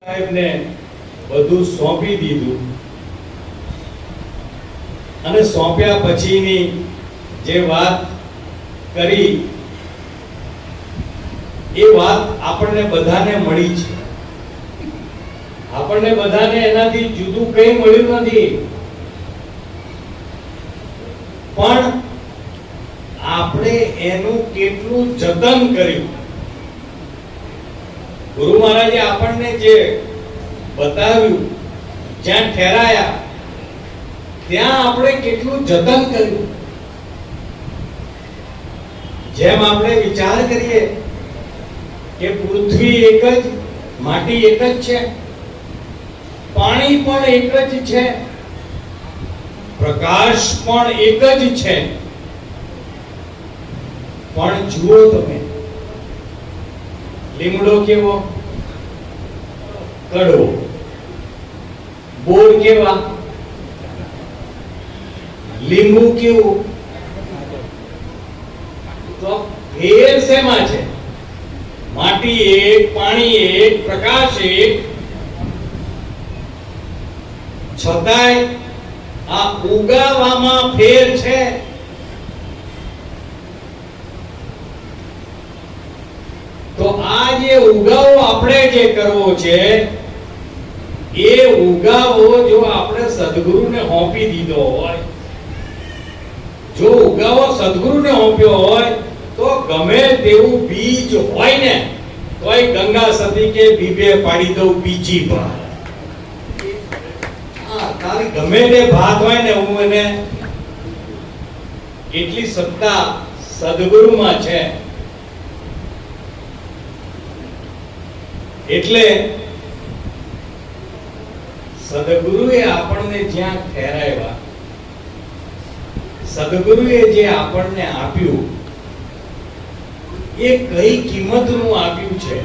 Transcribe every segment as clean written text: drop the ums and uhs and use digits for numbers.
સાહેબને બધું સોંપી દીધું અને સોંપ્યા પછીની જે વાત કરી એ વાત આપણને બધાને મળી છે. આપણને બધાને એનાથી જુદું કંઈ મળ્યું નથી, પણ આપણે એનું કેટલું જતન કર્યું. ગુરુ મહારાજે આપણને જે બતાવ્યું, જ્યાં ઠેરાયા ત્યાં આપણે કેટલું જતન કર્યું. જેમ આપણે વિચાર કરીએ કે પૃથ્વી એક જ, માટી એક જ છે, પાણી પણ એક જ છે, પ્રકાશ પણ એક જ છે, પણ જુઓ તમે, લીમડો કેવો કડવો, બોર કેવા, લીંબુ કેવું, તો ફેર શેમાં છે? માટી એક, પાણી એક, પ્રકાશ એક, છતાંય આ ઉગાવામાં ફેર છે. તો આ જે ઉગાવો આપણે જે કરવો છે, એ ઉગાવો જો આપણે સદગુરુને સોંપી દીધો હોય, જો ઉગાવો સદગુરુને સોંપ્યો હોય, તો ગમે તેવું બીજ હોય ને તોય ગંગા સતી કે બીબે પાડી દઉં બીજી ભાત. તારી ગમે તે ભાત હોય ને, હું એને એટલી સત્તા સદગુરુમાં છે. એટલે સદગુરુએ આપણને જ્યાં ઠેરાવ્યા, સદગુરુએ જે આપણને આપ્યું, એ કઈ કિંમતનું આપ્યું છે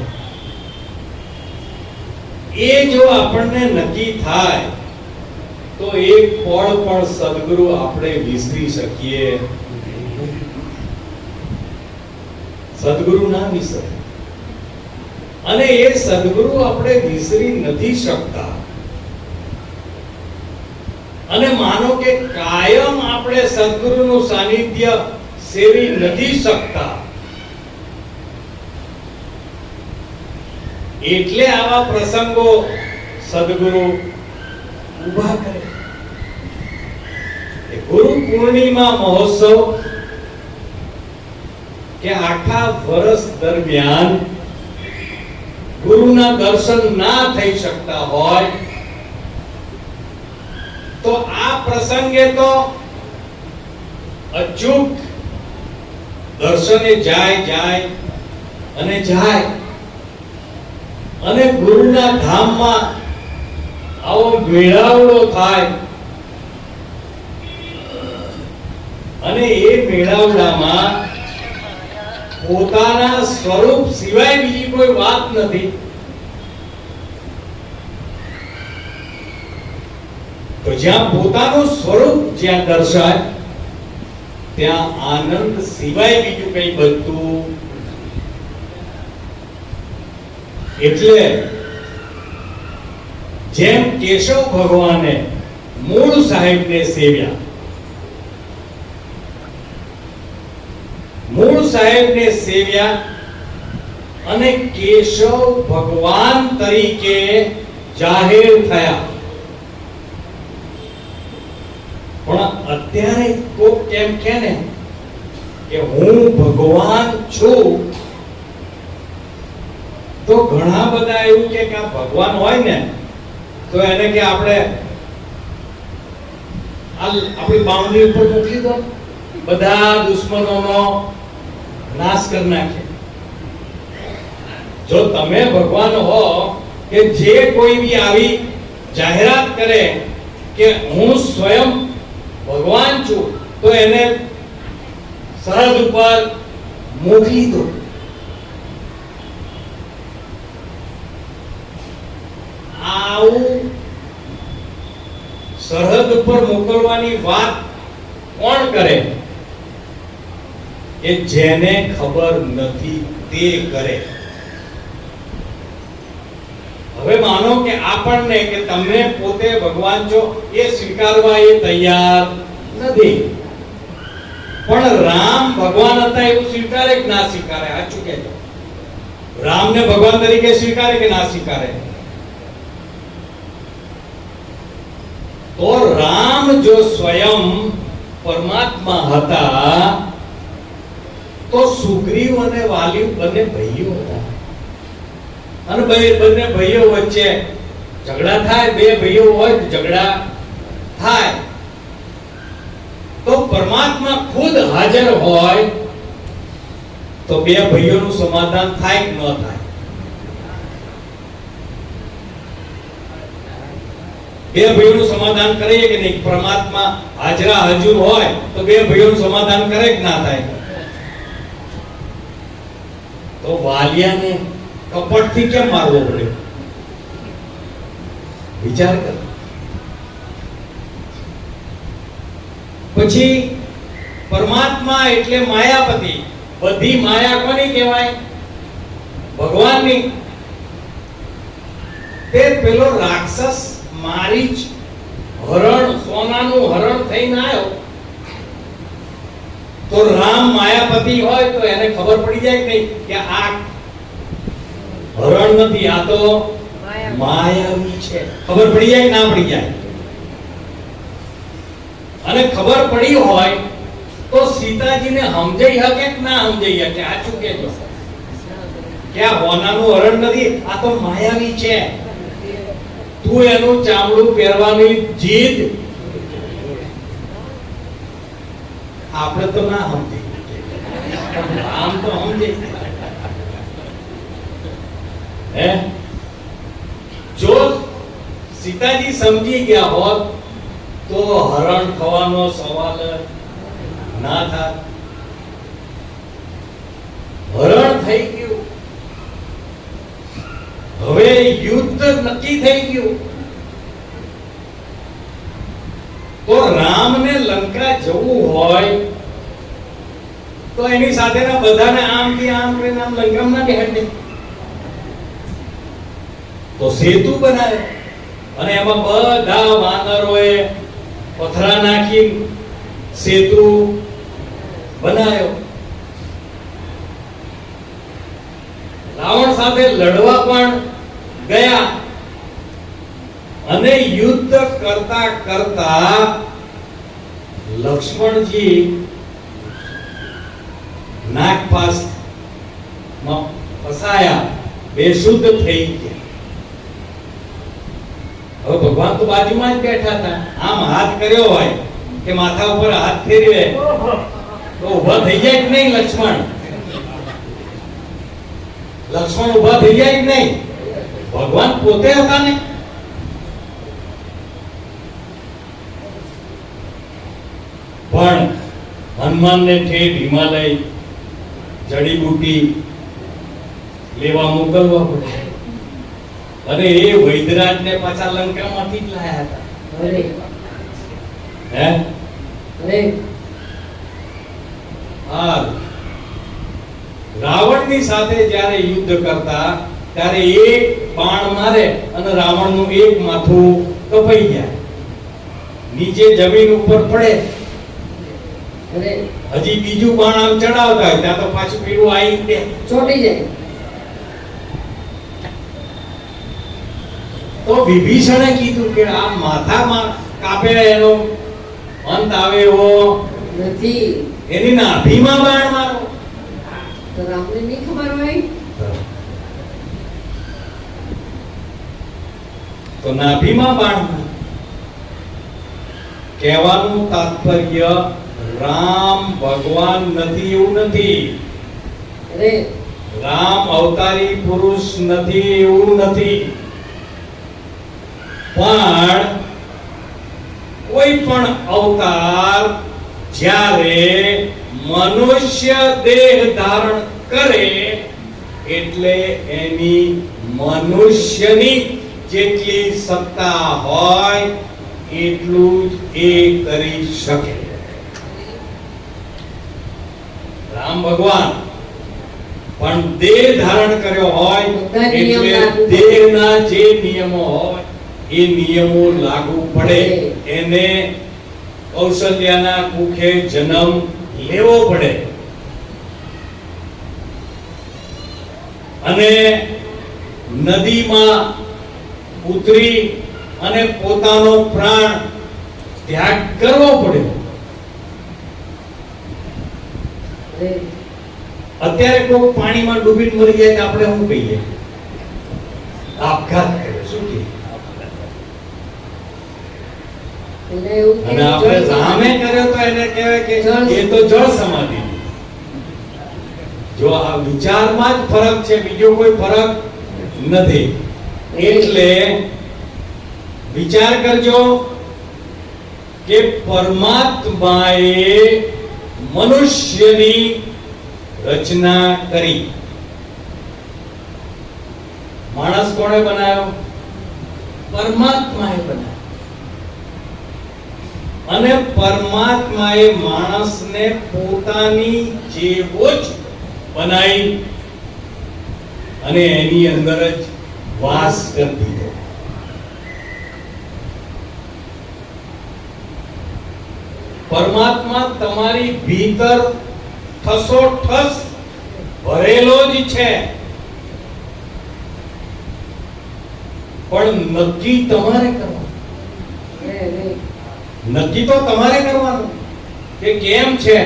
એ જો આપણને નક્કી થાય તો એક પળ પણ સદગુરુ આપણે વિસરી શકીએ. સદગુરુ ના વિસરે, અને એ સદગુરુ આપણે વિસરી નથી શકતા. અને માનો કે કાયમ આપણે સદગુરુનું સાનિધ્ય સેવી નથી શકતા, એટલે આવા પ્રસંગો સદગુરુ ઉભા કરે. ગુરુ પૂર્ણિમા મહોત્સવ કે આખા વર્ષ દરમિયાન ગુરુના દર્શન ના થઈ શકતા હોય, તો આ પ્રસંગે તો અચૂક દર્શને જાય અને ગુરુના ધામમાં આવો મેળાવડો થાય, અને એ મેળાવડામાં પોતાના સ્વરૂપ સિવાય બીજી કોઈ વાત નથી. તો જ્યાં પોતાનું સ્વરૂપ જ્યાં દર્શાય, ત્યાં આનંદ સિવાય બીજું કંઈ બનતું. એટલે જેમ કેશવ ભગવાને મૂળ સાહેબને સેવ્યા, અને કેશવ ભગવાન તરીકે જાહેર થયા. પણ અત્યારે કોક કેમ કહે ને કે હું ભગવાન છું, તો ઘણા બધા એવું કે આ ભગવાન હોય ને તો એને કે આપણે આપણી બાઉન્ડ્રી ઉપર મોકલી દો, બધા દુશ્મનોનો નાશ કરી નાખે. જો તમે ભગવાન હો કે જે કોઈ બી આવી જાહેરાત કરે કે હું સ્વયં ભગવાન છું, તો એને સરહદ ઉપર મોકલી દો. આવું સરહદ પર મોકલવાની વાત કોણ કરે? કે જેને ખબર નથી તે કરે. હવે માનો કે આપણને કે તમે પોતે ભગવાન છો એ સ્વીકારવા એ તૈયાર નથી, પણ રામ ભગવાન હતા એવું સ્વીકારે કે ના સ્વીકારે? સાચું કહેજો. રામને ભગવાન તરીકે સ્વીકારે કે ના સ્વીકારે? તો રામ જો સ્વયં પરમાત્મા હતા તો સુગ્રીવ અને વાલી બંને ભાઈઓ હતા, અને બંને ભાઈઓ વચ્ચે ઝઘડા થાય, બે ભાઈઓ હોય ઝઘડા થાય, તો પરમાત્મા ખુદ હાજર હોય તો બે ભાઈઓનું સમાધાન થાય કે ન થાય? બે ભાઈઓનું સમાધાન કરીએ કે નહીં? પરમાત્મા હાજરા હજુર હોય તો બે ભાઈઓનું સમાધાન કરે કે ના થાય? તો વાલિયાને કપટથી કેમ મારવો પડ્યો? વિચાર કર. પછી પરમાત્મા એટલે માયાપતિ. બધી માયા કોની કહેવાય? ભગવાનની. તે પેલો રાક્ષસ મારીચ હરણ, સોનાનું હરણ થઈને આવ્યો, તો રામ માયાપતિ હોય તો એને ખબર પડી જાય કે નહીં કે આ હરણ નથી, આ તો માયાવી છે? ખબર પડી જાય કે ના પડી જાય? અને ખબર પડી હોય તો સીતાજીને સમજાઈ શકે કે ના સમજાઈ શકે? સાચું કહેજો. કે આ હોનાનું હરણ નથી, આ તો માયાવી છે. તું એનું ચામડું પહેરવાની જીદ આપણે તો ના સમજી, આમ તો સમજે. જો સીતાજી સમજી ગયા હોત તો હરણ થવાનો સવાલ ના થાત. હરણ થઈ ગયું, હવે યુદ્ધ નક્કી થઈ ગયું. તો રામને લંકા જવું હોય તો એની સાથેના બધાને આમથી આમ કરીને આમ લંકામાં ના બેહાડે, તો સેતુ બનાવે અને એમાં બધા વાનરોએ પથરા નાખી સેતુ બનાવ્યો. રાવણ સાથે લડવા પણ ગયા અને યુદ્ધ કરતા કરતા લક્ષ્મણજી નાગપાસ માં ફસાયા, બેશુદ્ધ થઈ ગયા. હવે ભગવાન તો બાજુમાં જ બેઠા હતા, આમ હાથ કર્યો હોય કે માથા ઉપર હાથ ફેરવે તો ઊભા થઈ જાય કે નહીં? લક્ષ્મણ ઊભા થઈ જાય કે નહીં? ભગવાન પોતે હતા ને. પણ હનુમાનને ઠેઠ હિમાલય જડીબુટી લેવા મોકલવા પડે, અને એ વૈદરાજને પાછા લંકામાંથી જ લાયા હતા. રાવણની સાથે જ્યારે યુદ્ધ કરતા ત્યારે એક બાણ મારે અને રાવણનું એક માથું કપાઈ જાય, નીચે જમીન ઉપર પડે. હજી બીજું બાણ આમ ચડાવતા હોય ત્યાં તો પાછું પેલું આવી ચોટી જાય. તો વિભીષણે કીધું કે આ માથામાં કાપે એનો અંત આવે એવો નથી, એની નાભીમાં બાણ મારો. તો રામને નહીં ખબર હોય તો નાભીમાં બાણ. કહેવાનું તાત્પર્ય રામ ભગવાન નથી એવું નથી, રામ અવતારી પુરુષ નથી એવું નથી, પણ કોઈ પણ અવતાર જ્યારે મનુષ્ય દેહ ધારણ કરે એટલે એની મનુષ્યની જેટલી સત્તા હોય એટલું જ એ કરી શકે. રામ ભગવાન પણ દેહ ધારણ કર્યો હોય બધા નિયમ એટલે લાગુ પડે. દેહના જે નિયમો હોય એ નિયમો લાગુ પડે. એને કૌશલ્યાના કુખે જન્મ લેવો પડે અને નદીમાં ઉતરી અને પોતાનો પ્રાણ ત્યાગ કરવો પડ્યો. અત્યારે કોઈ પાણીમાં ડૂબીને મરી જાય તો આપણે શું કહીએ? આપઘાત કર્યો. શું કહીએ? એટલે એવું કે અને આપણે સામે કર્યો તો એને કહેવાય કે એ તો જળ સમાધિ. જો આ વિચારમાં જ ફરક છે, બીજો કોઈ ફરક નથી. એટલે વિચાર કરજો કે પરમાત્માએ મનુષ્યની રચના કરી. માણસ કોણે બનાવ્યો? પરમાત્માએ બનાવ્યો. અને પરમાત્માએ માણસને પોતાની જેવો જ બનાવી અને એની અંદર જ વાસ કરી દીધો. પરમાત્મા તમારી ભીતર ઠસોઠસ ભરેલો જ છે, પણ નક્કી તમારે કરવાનું. નક્કી તો તમારે કરવાનું કે કેમ છે.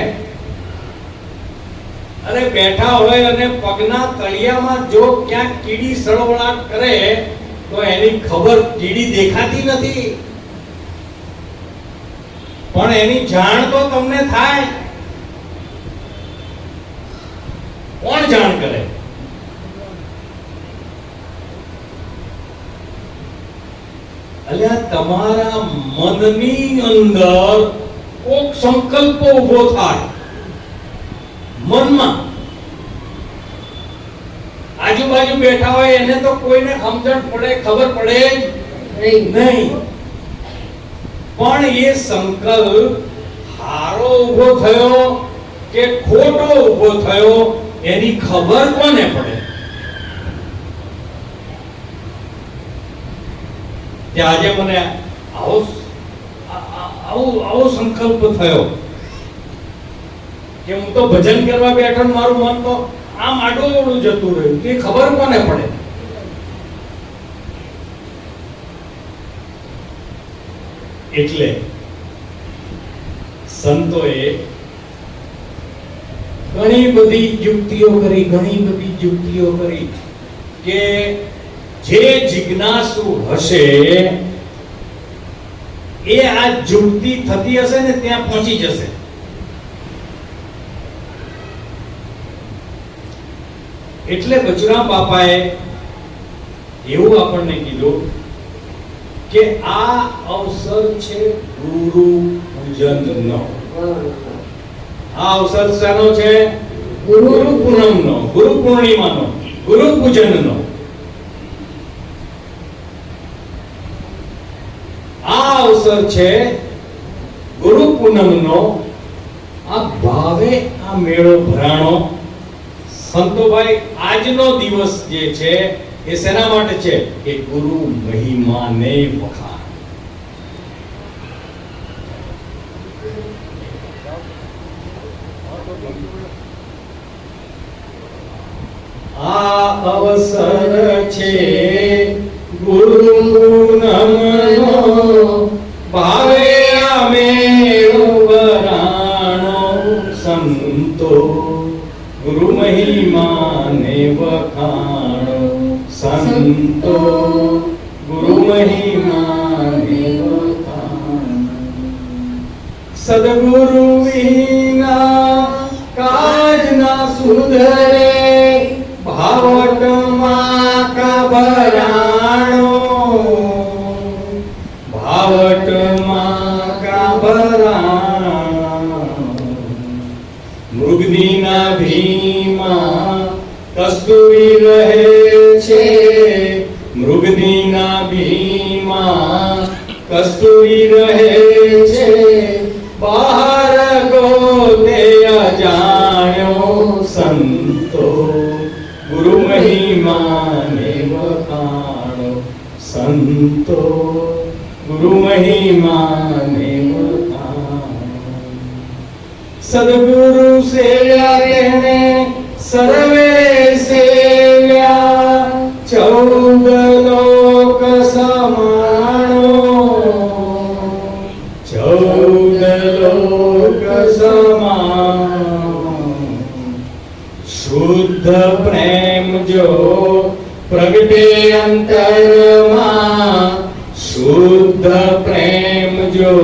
અરે બેઠા હોય અને પગના તળિયામાં જો ક્યાંક કીડી સળવળાટ કરે તો એની ખબર, કીડી દેખાતી નથી પણ એની જાણ તો તમને થાય. કોણ જાણ કરે? અલ્યા તમારા મનની અંદર કોક સંકલ્પ ઉભો થાય. મનમાં આજુબાજુ બેઠા હોય એને તો કોઈને સમજણ પડે, ખબર પડે જ નહીં. પણ એ સંકલ્પ હારો ઉભો થયો કે ખોટો ઉભો થયો એની ખબર કોને પડે? કે આજે મને આવો સંકલ્પ થયો કે હું તો ભજન કરવા બેઠો, મારું મન તો આમ આડું જતું રહ્યું. એ ખબર કોને પડે? એટલે સંતોએ ઘણી બધી યુક્તિઓ કરી કે જે જિજ્ઞાસુ હશે એ આ યુક્તિ થતી હશે ને ત્યાં પહોંચી જશે. એટલે બચુરામ બાપાએ એવું આપણને કીધું કે આ અવસર છે ગુરુ પૂજનનો. આ અવસર શાનો છે? ગુરુ પૂનમનો, ગુરુ પૂર્ણિમાનો, ગુરુ પૂજનનો. આ અવસર છે ગુરુ પૂનમનો. આ ભાવે આ મેળો ભરાણો. સંતોભાઈ, આજનો દિવસ જે છે એ શેના માટે છે? કે ગુરુ મહિમાને વખાણ. આ અવસર છે ગુરુ પૂનમનો, ભાવે આ મેળો ભરાણો. સંતો ગુરુ મહિમાને વખાણો. સંતો ગુરુ મહિમાને વખાણો. સદગુરુ વિના કાજ ના સુધરે, ભાવટમાં કા ભરાણો. ભાવટમાં કા ભરાણો. મૃગની નાભીમાં કસ્તુરી રહે છે. મૃગની નાભીમાં કસ્તુરી રહે છે. બહાર ગોતે અજાણ્યો. સંતો મહિમાને વખાણો સંતો, ગુરુ મહિમાને વખાણો. સદગુરુ સેવ્યા તેને સર્વે સેવ્યા, 14 લોક સમાણો, 14 લોક સમાણો. શુદ્ધ પ્રેમ જો પ્રગટે અંતરમાં, શુદ્ધ પ્રેમ જો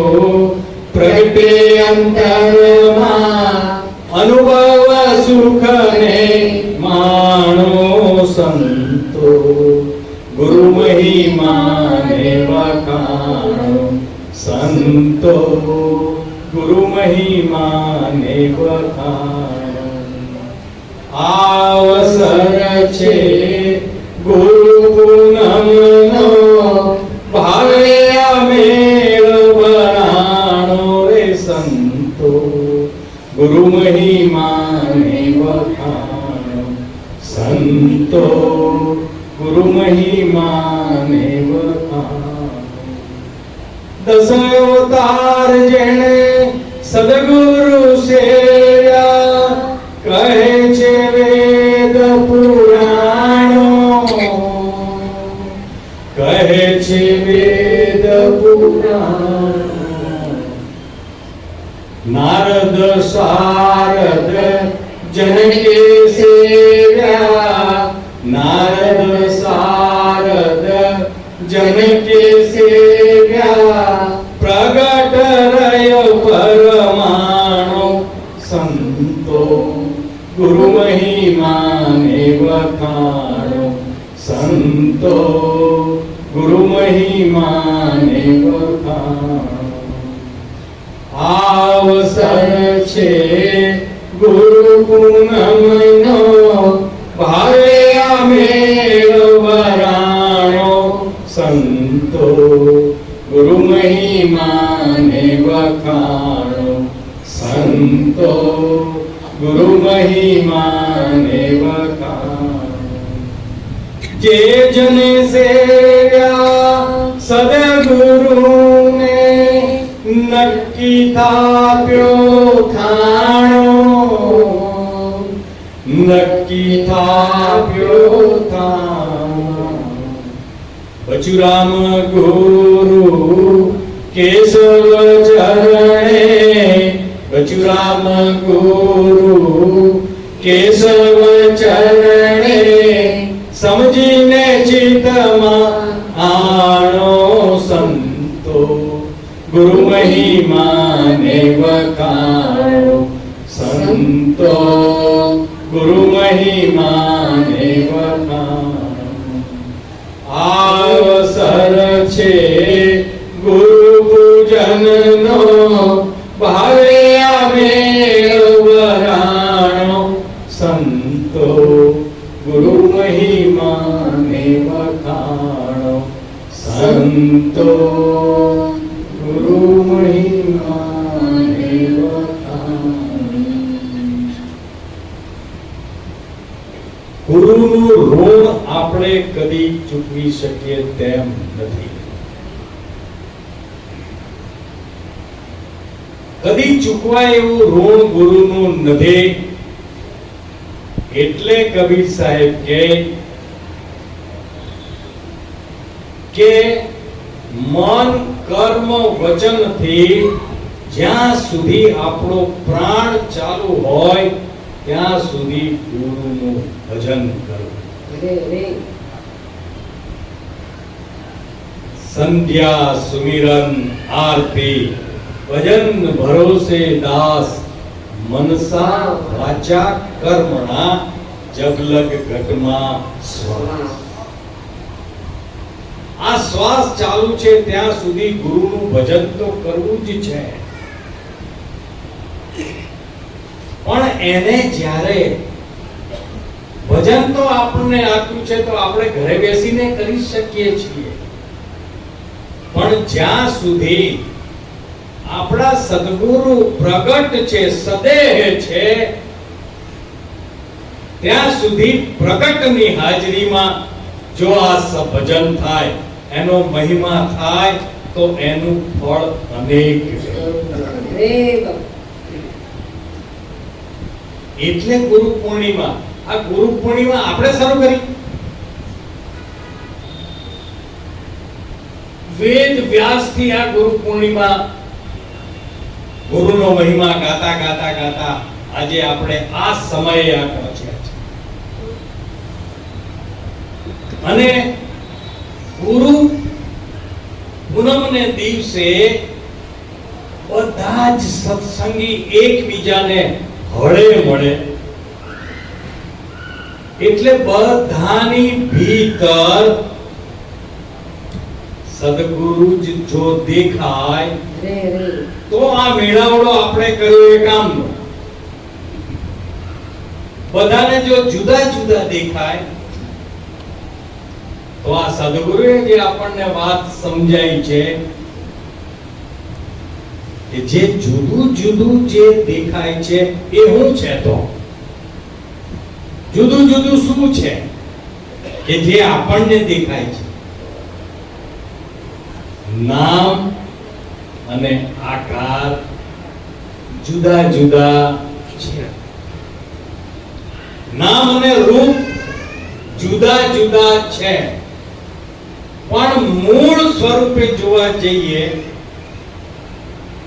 પ્રગટે અંતરમાં, અનુભવ સુખને માણો સંતો, ગુરુ મહિમાને વખાણો સંતો, ગુરુ મહિમાને વખાણો. આવસર છે ગુરુ પૂનમનો, ભાવે મેળ વરાણો રે સંતો, ગુરુ મહિમાને વખાણો સંતો, ગુરુ મહિમાને વખાણો. 10 અવતાર જેણે સદગુરુ સેવ્યા, કહે છે વેદ પુરાણો, કહે છે વેદ પુરાણો. નારદ શારદ જનકે સેવ્યા, નારદ શારદ જનકે સેવ્યા, પ્રગટ રહ્યો પરમાણુ સંતો, ગુરુ મહિમાને વખાણો સંતો, ગુરુ મહિમાને વખાણો. આવસર છે ગુરુ પૂનમનો, ભાવે મેળ વરાણો સંતો, ગુરુ મહિમાને વખાણો સંતો, ગુરુ મહિમાને વખાણો. જે જને સેવ્યા સદગુરુને, નક્કી થાપ્યો થાણો, નક્કી થાપ્યો થાણો. બચુરામ ગુરુ કેશવ ચરણે, બચુરામ ગુરુ કેશવ ચરણે, સમજીને ચિત્તમાં આણો સંતો, ગુરુ મહિમાને વખાણો સંતો, ગુરુ મહિમાને વખાણો. આવસર છે ગુરુ પૂજનનો, ભાવે મેળ વરાણો સંતો, ગુરુ મહિમાને વખાણો સંતો, ગુરુ મહિમાને વખાણો. ગુરુનું ઋણ આપણે કદી ચૂકવી શકીએ તેમ નથી. કદી ચૂકવાય એવું ઋણ ગુરુનું નથી. એટલે કબીર સાહેબ કે મન કર્મ વચનથી જ્યાં સુધી આપણો પ્રાણ ચાલુ હોય ત્યાં સુધી ગુરુનું ભજન કરવું. સંધ્યા સુમિરન આરતી ભજન ભરોસે દાસ, મનસા વાચા કર્મણા જગલગ ઘટમાં શ્વાસ. આ શ્વાસ ચાલુ છે ત્યાં સુધી ગુરુનું ભજન તો કરવું જ છે. પણ એને જ્યારે ભજન તો આપણને આપ્યું છે તો આપણે ઘરે બેસીને કરી શકીએ છીએ, પણ જ્યાં સુધી આપણા સદગુરુ પ્રગટ છે, સદેહ છે, ત્યાં સુધી પ્રગટની હાજરીમાં જો આ ભજન થાય, એનો મહિમા થાય, તો એનું ફળ અનેક છે. અરે બાપ. એટલે ગુરુ પૂર્ણિમા, આ ગુરુ પૂર્ણિમા આપણે શરૂ કરી. વેદ વ્યાસ થી આ ગુરુ પૂર્ણિમા, ગુરુનો મહિમા ગાતા ગાતા ગાતા આજે આપણે આ સમયે આ પહોંચ્યા છે. અને ગુરુ પૂનમને દિવસે બધા જ સત્સંગી એકબીજાને હળે મળે, એટલે બધાની ભીતર સદગુરુ જ જો દેખાય તો આ મેળાવડો આપણે કર્યો એ કામનો. બધાને જો જુદા જુદા દેખાય તો આ સદગુરુએ જે આપણને વાત સમજાઈ છે કે જે જુદું જુદું જે દેખાય છે એ શું છે? તો જુદું જુદું શું છે કે જે આપણને દેખાય છે? નામ અને આકાર જુદા જુદા છે. નામ અને રૂપ જુદા જુદા છે, પણ મૂળ સ્વરૂપે જોવા જઈએ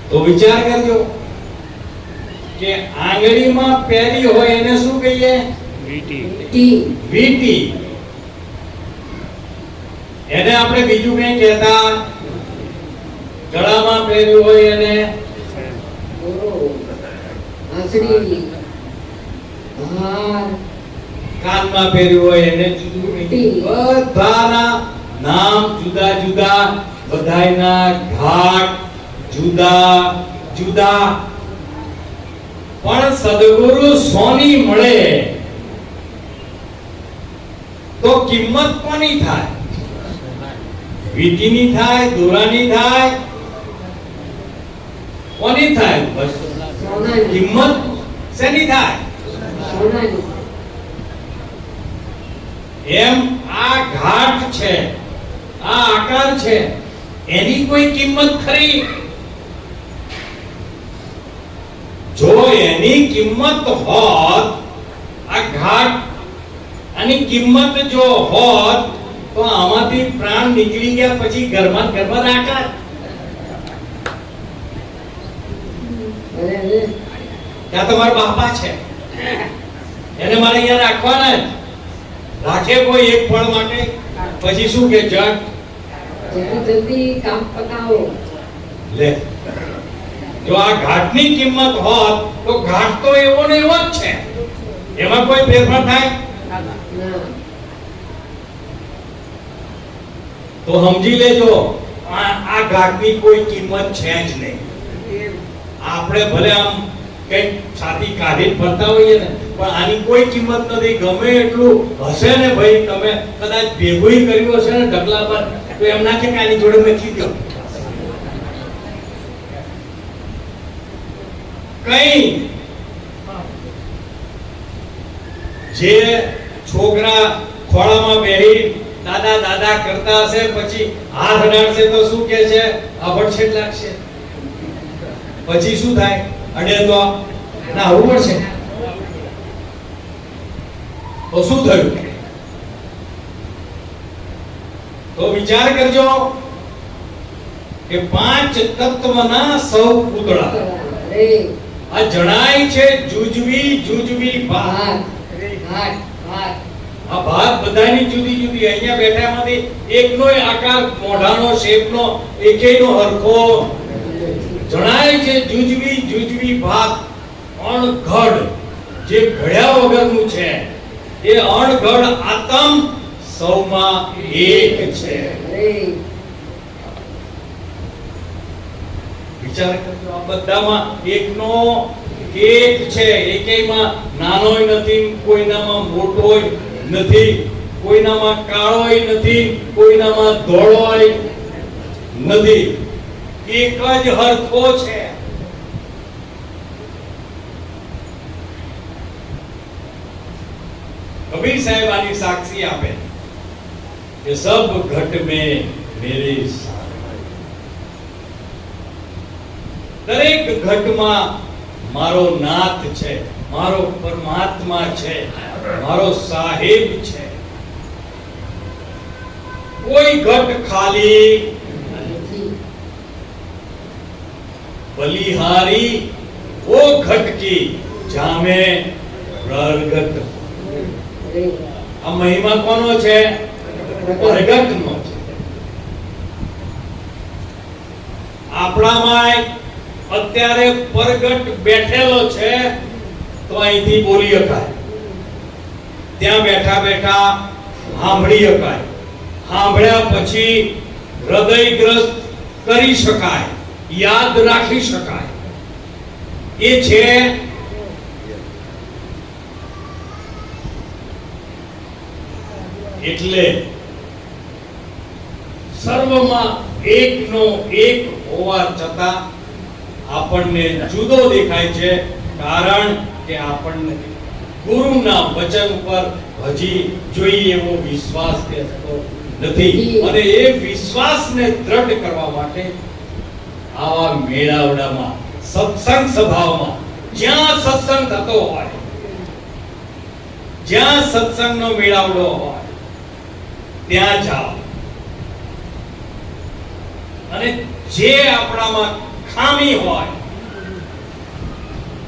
તો વિચાર કરજો કે આંગળીમાં પહેરી હોય એને શું કહીએ? વીંટી. એને આપણે બીજું કઈ કહેતા? ગળામાં પહેર્યું હોય એને કાનમાં પહેર્યું હોય એને જુદું કહીએ. બધાના નામ જુદા જુદા, બધાયના ઘાટ જુદા જુદા. પણ સદગુરુ સોની મળે તો કિંમત કોની થાય? વીંટીની થાય, દોરાની થાય, કોની થાય? કિંમત શેની થાય? એમ આ ઘાટ છે, આ આકાર છે, એની કોઈ કિંમત ખરી? જો એની કિંમત હોત, આ ઘાટ આની કિંમત જો હોત, તો આમાંથી પ્રાણ નીકળી ગયા પછી ઘરમાં ઘરમાં આકાર. ત્યાં તમારા બાપા છે, એને મારે અહીંયા રાખવાના જ. રાખે કોઈ એક ફળ માટે, પછી શું કે જલ્દી કામ પતાવો. લે, જો આ ઘાટની કિંમત હોત તો ઘાટ તો એવો ને એવો જ છે, એમાં કોઈ ફેરફાર થાય? તો સમજી લેજો આ ઘાટની કોઈ કિંમત છે જ નહીં. આપણે ભલે આમ કઈ સાથી કાઢી ફરતા હોઈએ ને, પણ આની કોઈ કિંમત નથી. ગમે એટલું હશે ને ભાઈ, તમે કદાચ ભેગું કર્યું હશે ને ઢગલા પર, તો એમ ના કે આની જોડે મેકી દો. કઈ જે છોકરા ખોળામાં બેહી દાદા દાદા કરતા હશે, પછી હાથ અડાડશે તો શું કે છે? આભડછેટ લાગશે. પછી શું થાય? અડે તો ના આવવું પડશે. તો શું થયું? તો વિચાર કરજો કે પાંચ તત્વના સૌ પૂતળા. આ જણાય છે જુજવી જુજવી ભાત. આ ભાત બધાની જુદી જુદી. અહીંયા બેઠામાંથી એકનોય આકાર, મોઢાનો શેપનો એકેયનો હરખો જણાય છે જુજવી જુજવી ભાત. અણઘડ જે ઘડ્યા વગરનું છે, એ અણઘડ આત્મ સૌમાં એક છે. વિચાર કરજો, આ બધામાં એકનો એક છે. એકેયમાં નાનોય નથી, કોઈનામાં મોટોય નથી, કોઈનામાં કાળોય નથી, કોઈનામાં ધોળોય નથી. એક જ હરખો છે. કબીર સાહેબ આની સાક્ષી આપે કે સબ ઘટ में मेरे साथ, દરેક ઘટમાં મારો નાથ છે, મારો પરમાત્મા છે, મારો સાહેબ છે. કોઈ ઘટ ખાલી બલિહારી वो घट की जामे प्रगट. આ મહિમા કોનો છે? પ્રગટનો છે. આપણામાં અત્યારે પ્રગટ બેઠેલો છે તો અહીંથી બોલી શકાય, ત્યાં બેઠા બેઠા સાંભળી શકાય, સાંભળ્યા પછી હૃદયગ્રસ્ત કરી શકાય, યાદ રાખી શકાય. એ છે એટલે સર્વમાં એકનો એક હોવા છતાં આપણને જુદો દેખાય છે, કારણ કે આપણને ગુરુના વચન પર હજી જોઈએ એવો વિશ્વાસ બેસતો નથી. અને એ વિશ્વાસને દ્રઢ કરવા માટે આવા મેળાવડામાં, સત્સંગ સભાઓમાં, જ્યાં સત્સંગ થતો હોય, જ્યાં સત્સંગનો મેળાવડો હોય ત્યાં જાઓ અને જે આપણામાં ખામી હોય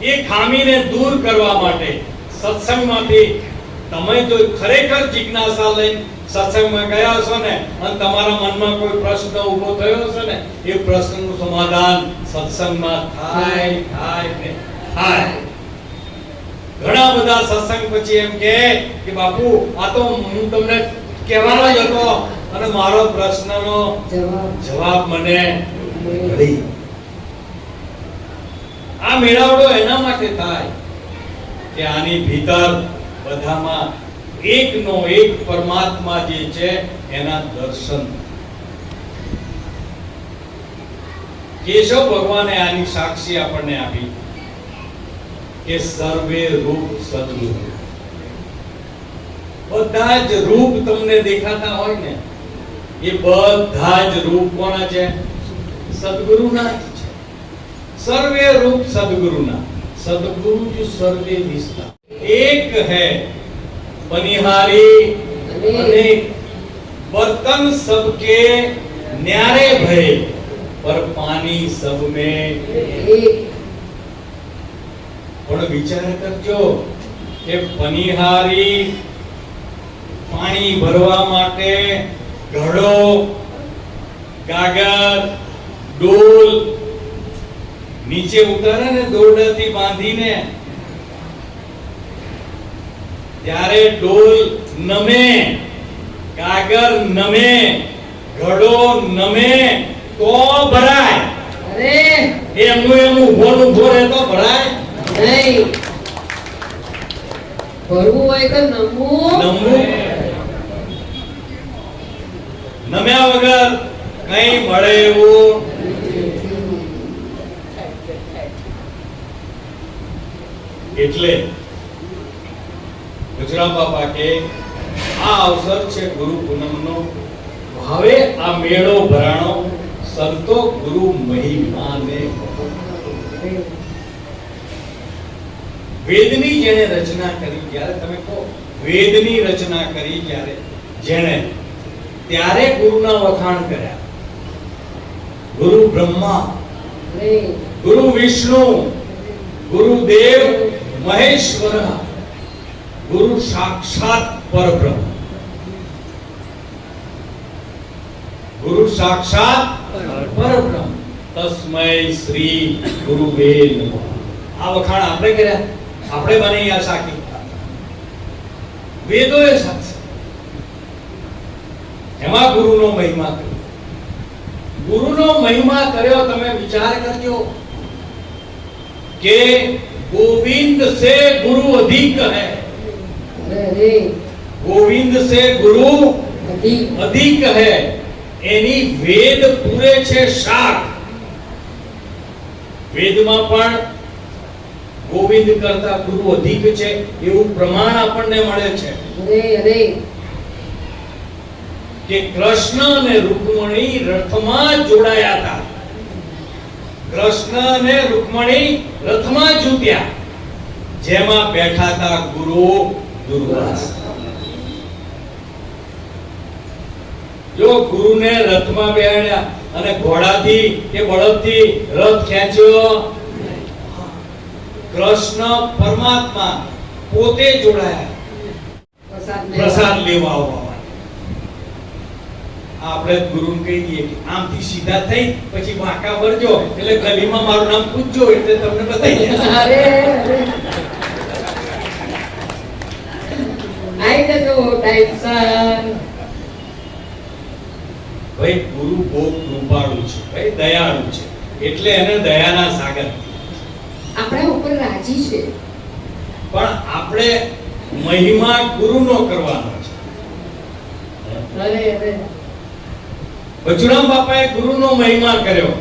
એ ખામીને દૂર કરવા માટે સત્સંગમાંથી તમે જો ખરેખર જિજ્ઞાસા લઈને સત્સંગમાં ગયા છો ને અને તમારા મનમાં કોઈ પ્રશ્ન ઊભો થયો હશે ને એ પ્રશ્નનું સમાધાન સત્સંગમાં થાય. ઘણા બધા સત્સંગ પછી એમ કે બાપુ આ તો હું તમને કહેવાનો જ હતો અને મારો પ્રશ્નનો જવાબ મને મળી. આ મેળાવડો એના માટે થાય કે આની ભીતર બધામાં એકનો એક પરમાત્મા જે છે એના દર્શન. કેશવ ભગવાને આની સાક્ષી આપણને આપી કે સર્વે રૂપ સદગુરુ. બધા જ રૂપ તમને દેખાતા હોય ને એ બધા જ રૂપ કોના છે? સદગુરુના જ છે. સર્વે રૂપ સદગુરુના. सदगुरु जो सर्वे विस्तार एक है, बनिहारी अनेक, बर्तन सबके न्यारे भये पर पानी सब में एक. પણ વિચાર કરજો કે બનિહારી પાણી ભરવા માટે ઘડો, ગાગર, ડોલ નીચે ઉતારે ને દોરડાથી બાંધીને, ત્યારે ડોલ નમે, ગાગર નમે, ઘડો નમે તો ભરાય. અરે એમનું ઉભો રહેતો ભરાય નહીં. ભરવું હોય તો નમવું. નમ્યા વગર કઈ મળે એવું એટલે ગુજરાત બાપા કે આ અવસર છે ગુરુ પૂનમનો. હવે આ મેળો ભરાણો સંતો ગુરુ મહિમાને. વેદની જેણે રચના કરી, જ્યારે તમે કહો વેદની રચના કરી જ્યારે જેણે, ત્યારે ગુરુના વખાણ કર્યા. ગુરુ બ્રહ્મા, ગુરુ વિષ્ણુ, ગુરુદેવ મહેશ્વર, ગુરુ સાક્ષાત પરબ્રહ્મ. ગુરુ સાક્ષાત પરબ્રહ્મ. તસ્મૈ શ્રી ગુરુવે નમઃ. આ વખાણ આપણે કર્યા, આપણે બની આ સાખી. વેદોએ સાક્ષી, એમાં ગુરુનો મહિમા કર્યો. ગુરુનો મહિમા કર્યો. તમે વિચાર કરજો કે गोविंद से गुरु अधिक है, गोविंद से गुरु अधिक है. એની વેદ પૂરે છે શાક. વેદમાં પણ ગોવિંદ કરતા ગુરુ અધિક છે એવું પ્રમાણ આપણને મળે છે અરે અરે કે કૃષ્ણ અને રૂકમણી રથમાં જોડાયા હતા. કૃષ્ણ અને રૂકમણી રથમાં જુટ્યા, જેમાં બેઠા હતા ગુરુ દુર્વાસ. જો ગુરુને રથમાં બેહાડ્યા અને ઘોડાથી કે બળદથી રથ ખેંચ્યો. કૃષ્ણ પરમાત્મા પોતે જોડાયા પ્રસાદ લેવા આવવા માટે. આપણે ગુરુને કહી દઈએ કે આમથી સીધા થઈ પછી વાંકા વળજો એટલે ગલીમાં મારું નામ પૂછજો એટલે તમને બતાવી દેશે. અરે આઈ જજો ટાઈપસન. ભાઈ ગુરુ બહુ કૃપાળુ છે, ભાઈ દયાળુ છે, એટલે એને દયાના સાગર. આપણા ઉપર રાજી છે, પણ આપણે મહિમા ગુરુનો કરવાનો છે. અરે અરે બચુરામ બાપાએ ગુરુનો મહિમા કર્યો.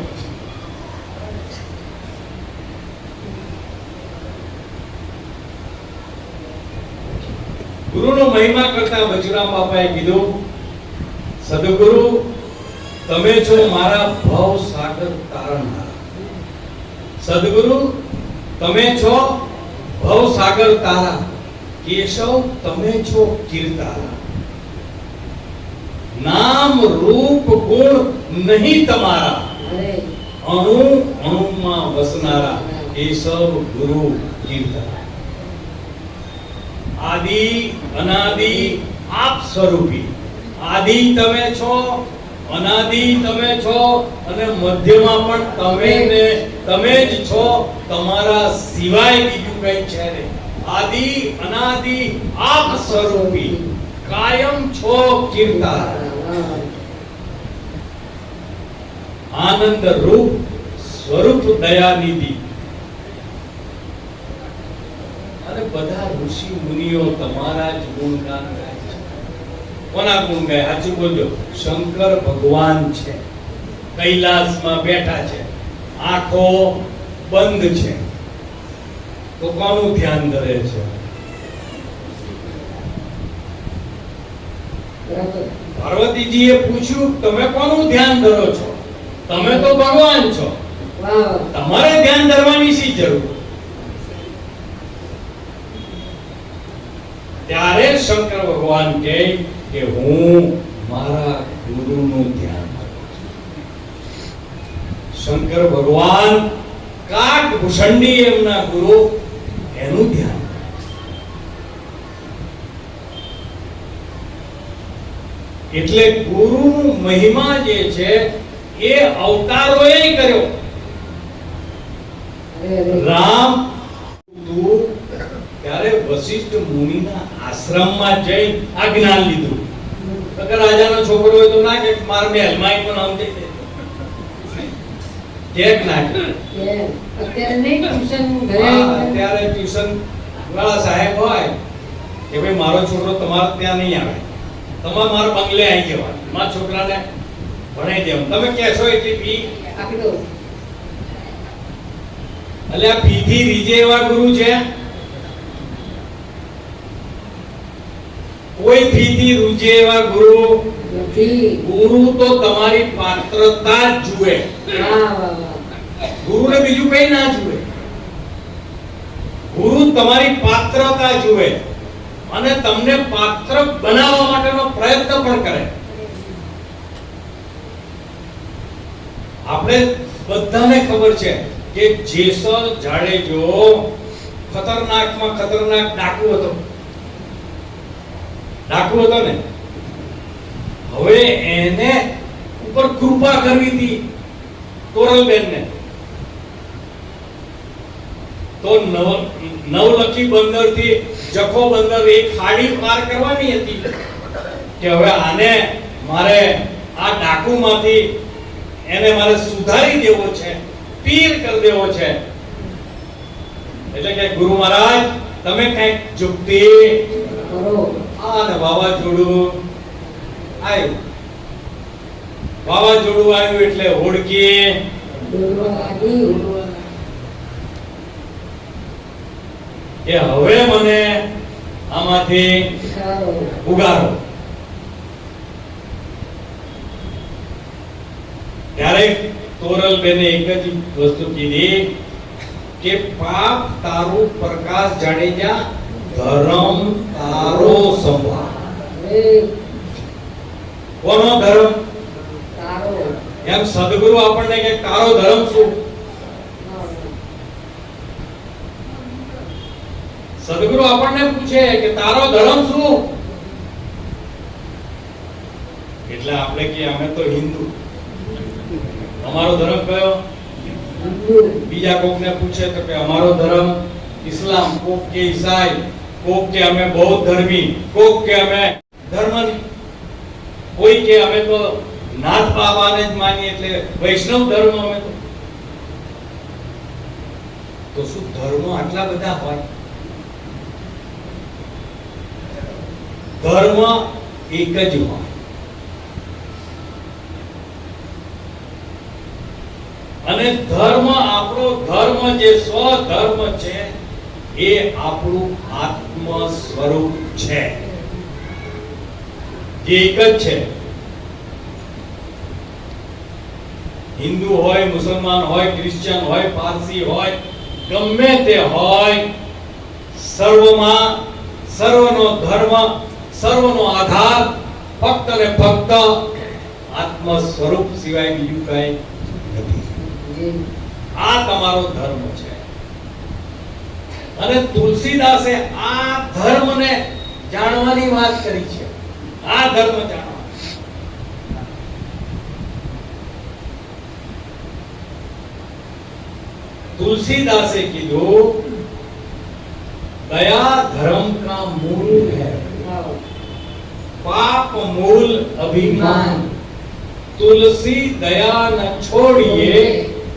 ગુરુનો મહિમા કરતા બચુરામ બાપાએ કીધું, સદગુરુ તમે છો મારા ભવ સાગર તારણહારા. સદગુરુ તમે છો ભવ સાગર તારા. કેશવ તમે છો કીર્તારા. નામ રૂપ ગુણ નહીં તમારા, અરે અણુ અણુમાં વસનારા. કેશવ ગુરુ કીર્તારા. આદિ અનાદિ આપ સ્વરૂપી. આદિ તમે છો, અનાદિ તમે છો અને મધ્યમાં પણ તમે જ છો. તમારા સિવાય બીજું કઈ છે નહીં. આદિ અનાદિ આપ સ્વરૂપી, કાયમ છો કીર્તાર. આનંદ રૂપ સ્વરૂપ દયાનિધિ. અને બધા ઋષિ મુનિઓ તમારા જ ગુણગાન ગાય છે. કોના ગુણ ગાય? સાચું બોલજો. શંકર ભગવાન છે, કૈલાસમાં બેઠા છે, આંખો બંધ છે, તો કોનું ધ્યાન ધરે છે? પાર્વતીજીએ પૂછ્યું, તમે કોનું ધ્યાન ધરો છો? તમે તો ભગવાન છો, વાહ તમારે ધ્યાન ધરવાની શી જરૂર? ત્યારે શંકર ભગવાન કહે કે હું મારા ગુરુનું ધ્યાન ધરું છું. શંકર ભગવાન કાક ભૂષંડી એમના ગુરુ એનું ધ્યાન. એટલે ગુરુનું મહિમા જે છે એ અવતારોએ કર્યો. રામ ત્યારે વશિષ્ઠ મુનિના આશ્રમમાં જઈ આ જ્ઞાન લીધું. અગર રાજાનો છોકરો હોય તો ના કે માર મહેલમાં પણ નામ દઈ દે. કેક ના કે અત્યારે નહીં ટ્યુશન ઘરે અત્યારે ટ્યુશન વાળા સાહેબ હોય કે ભાઈ મારો છોકરો તમારે ત્યાં નહીં આવે, તમારે મારા બંગલે આવી જવાનું, મારા છોકરાને ભણાઈ દેવાનું. તમે કહેશો એટલી ફી આપી દો. એટલે આ ફી થી રીજે એવા ગુરુ છે? કોઈ ફી થી રૂજે એવા ગુરુ નથી. ગુરુ તો તમારી પાત્રતા જ જુએ. વાહ વાહ વાહ. ગુરુને બીજું કઈ ના જુએ. ગુરુ તમારી પાત્રતા જુએ અને તમને પાત્ર બનાવવા માટેનો પ્રયત્ન પણ કરે. આપણે બધાને ખબર છે કે જેસલ જાડેજો ખતરનાકમાં ખતરનાક ડાકુ હતો. ડાકુ હતો ને, હવે એને ઉપર કૃપા કરવી હતી તોરલબેનને. તો નવલખી બંદર થી જખો બંદર એક ખાડી પાર કરવાની હતી કે હવે આને મારે આ ડાકુમાંથી એને મારે સુધારી દેવો છે, પીર કરી દેવો છે. એટલે કે ગુરુ મહારાજ તમે કઈક જુક્તિ કરો. આ ને વાવાઝોડું આવ્યું. વાવાઝોડું આવ્યું એટલે હોડકી. દોરવા લાગી. કે હવે મને આમાંથી સારો ઉગારો. ત્યારે તોરલબેને એક જ વસ્તુ કીધી કે પાપ તારું પ્રકાશ જાડેજા, ધર્મ તારો સંભાળ. એ કોનો ધર્મ? સારો એમ સદગુરુ આપણને કે તારો ધર્મ શું? સદગુરુ આપણને પૂછે કે તારો ધર્મ શું? એટલે આપણે કે અમે તો હિન્દુ. અમારો ધર્મ કયો? હિન્દુ બીજા કોકને પૂછે તો કે અમારો ધર્મ ઇસ્લામ, કોક કે ઈસાઈ, કોક કે અમે બૌદ્ધ ધર્મી, કોક કે અમે ધર્મની, કોઈ કે અમે તો નાથ બાબાને જ માનીએ એટલે વૈષ્ણવ ધર્મ અમે તો શું ધર્મ આટલા બધા હોય? ધર્મ એક જ હોય. અને ધર્મ, આપણો ધર્મ જે સ્વધર્મ છે એ આપણું આત્મ સ્વરૂપ છે, જે એક જ છે. હિન્દુ હોય, મુસલમાન હોય, ક્રિશ્ચિયન હોય, પારસી હોય, ગમે તે હોય, સર્વમાં સર્વનો ધર્મ, સર્વનો આધાર ફક્ત ને ફક્ત આત્મ સ્વરૂપ સિવાય બીજું કઈ નથી. આ તમારો ધર્મ છે. અને તુલસીદાસે આ ધર્મને જાણવાની વાત કરી છે. આ ધર્મ જાણવા. तुलसीदासे कीधु दया धर्म का मूल है, पाप मूल अभिमान, तुलसी दया न छोड़िए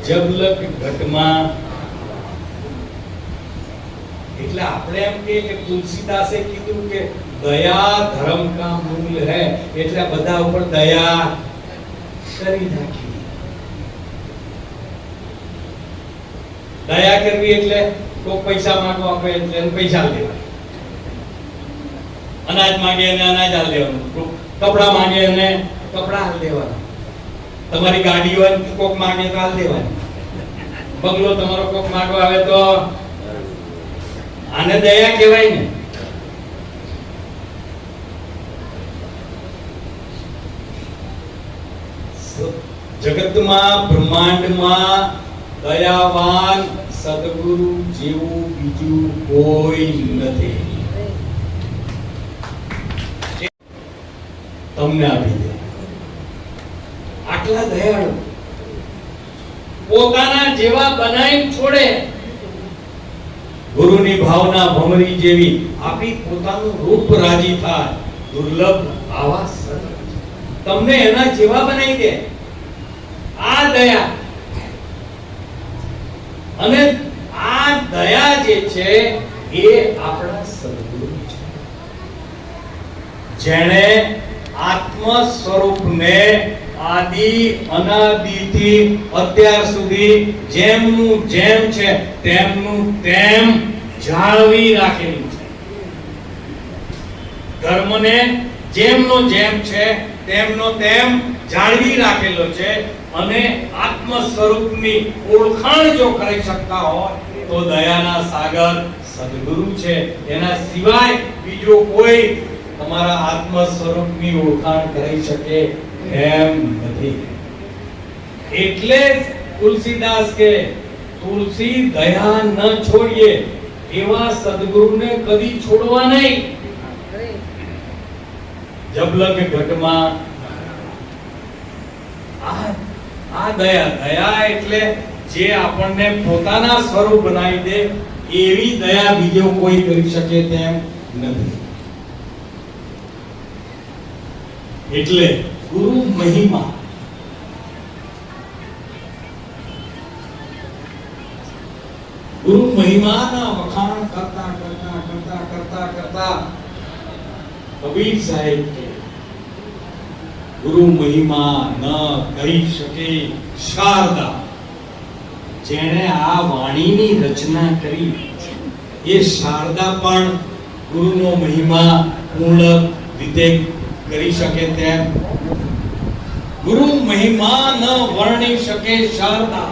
जब लग घटमा. એટલે આપણે એમ કે તુલસીદાસે કીધું કે દયા ધર્મ કા મૂલ है, એટલે બધા ઉપર દયા કરી નાખી. દયા કરવી એટલે કોઈ પૈસા માંગવા આપે એટલે એને પૈસા લેવા, અનાજ માંગે એને અનાજ આલ દેવાનું, કપડા માંગે એને કપડા આલ દેવાના, તમારી ગાડી હોય કોક માંગે તો આલ દેવાની, બંગલો તમારો કોક માંગવા આવે તો આને દયા કહેવાય ને. જગતમાં બ્રહ્માંડમાં દયાવાન સદગુરુ જેવું બીજું કોઈ નથી. તમને આપી દે આટલા દયાળુ, પોતાના જેવા બનાવી છોડે, ગુરુની ભાવના ભમરી જેવી આપી પોતાનું રૂપ રાજી થાય, દુર્લભ આવા તમને એના જેવા બનાવી દે. આ દયા, અને આ દયા જે છે એ આપણા સદગુરુ છે, જેણે આત્મ સ્વરૂપને આદિ અનાદિથી અત્યાર સુધી જેમનું જેમ છે તેમનું તેમ જાળવી રાખેલું છે. ધર્મને જેમનો જેમ છે તેમનો તેમ જાળવી રાખેલો છે. અને આત્મ સ્વરૂપની ઓળખાણ જો કરી શકતા હોય તો દયાના સાગર સદગુરુ છે. એના સિવાય બીજો કોઈ તમારા આત્મ સ્વરૂપની ઓળખાણ કરી શકે એમ નથી. એટલે તુલસીદાસ કે તુલસી દયા ન છોડીએ, એવા સદગુરુને કદી છોડવા નહીં. જબલક ઘટમાં આ દયા, દયા એટલે જે આપણને પોતાના સ્વરૂપ બનાવી દે એવી દયા બીજો કોઈ કરી શકે તેમ નથી. એટલે ગુરુ મહિમા, ગુરુ મહિમાના વખાણ કરતા કરતા કરતા કરતા કરતા કબીર સાહેબ કે ગુરુ મહિમા ન કહી શકે શારદા. જેણે આ વાણીની રચના કરી એ શારદા પણ ગુરુનો મહિમા પૂર્ણ રીતે કરી શકે તેમ ગુરુ મહિમા ન વર્ણી શકે શારદા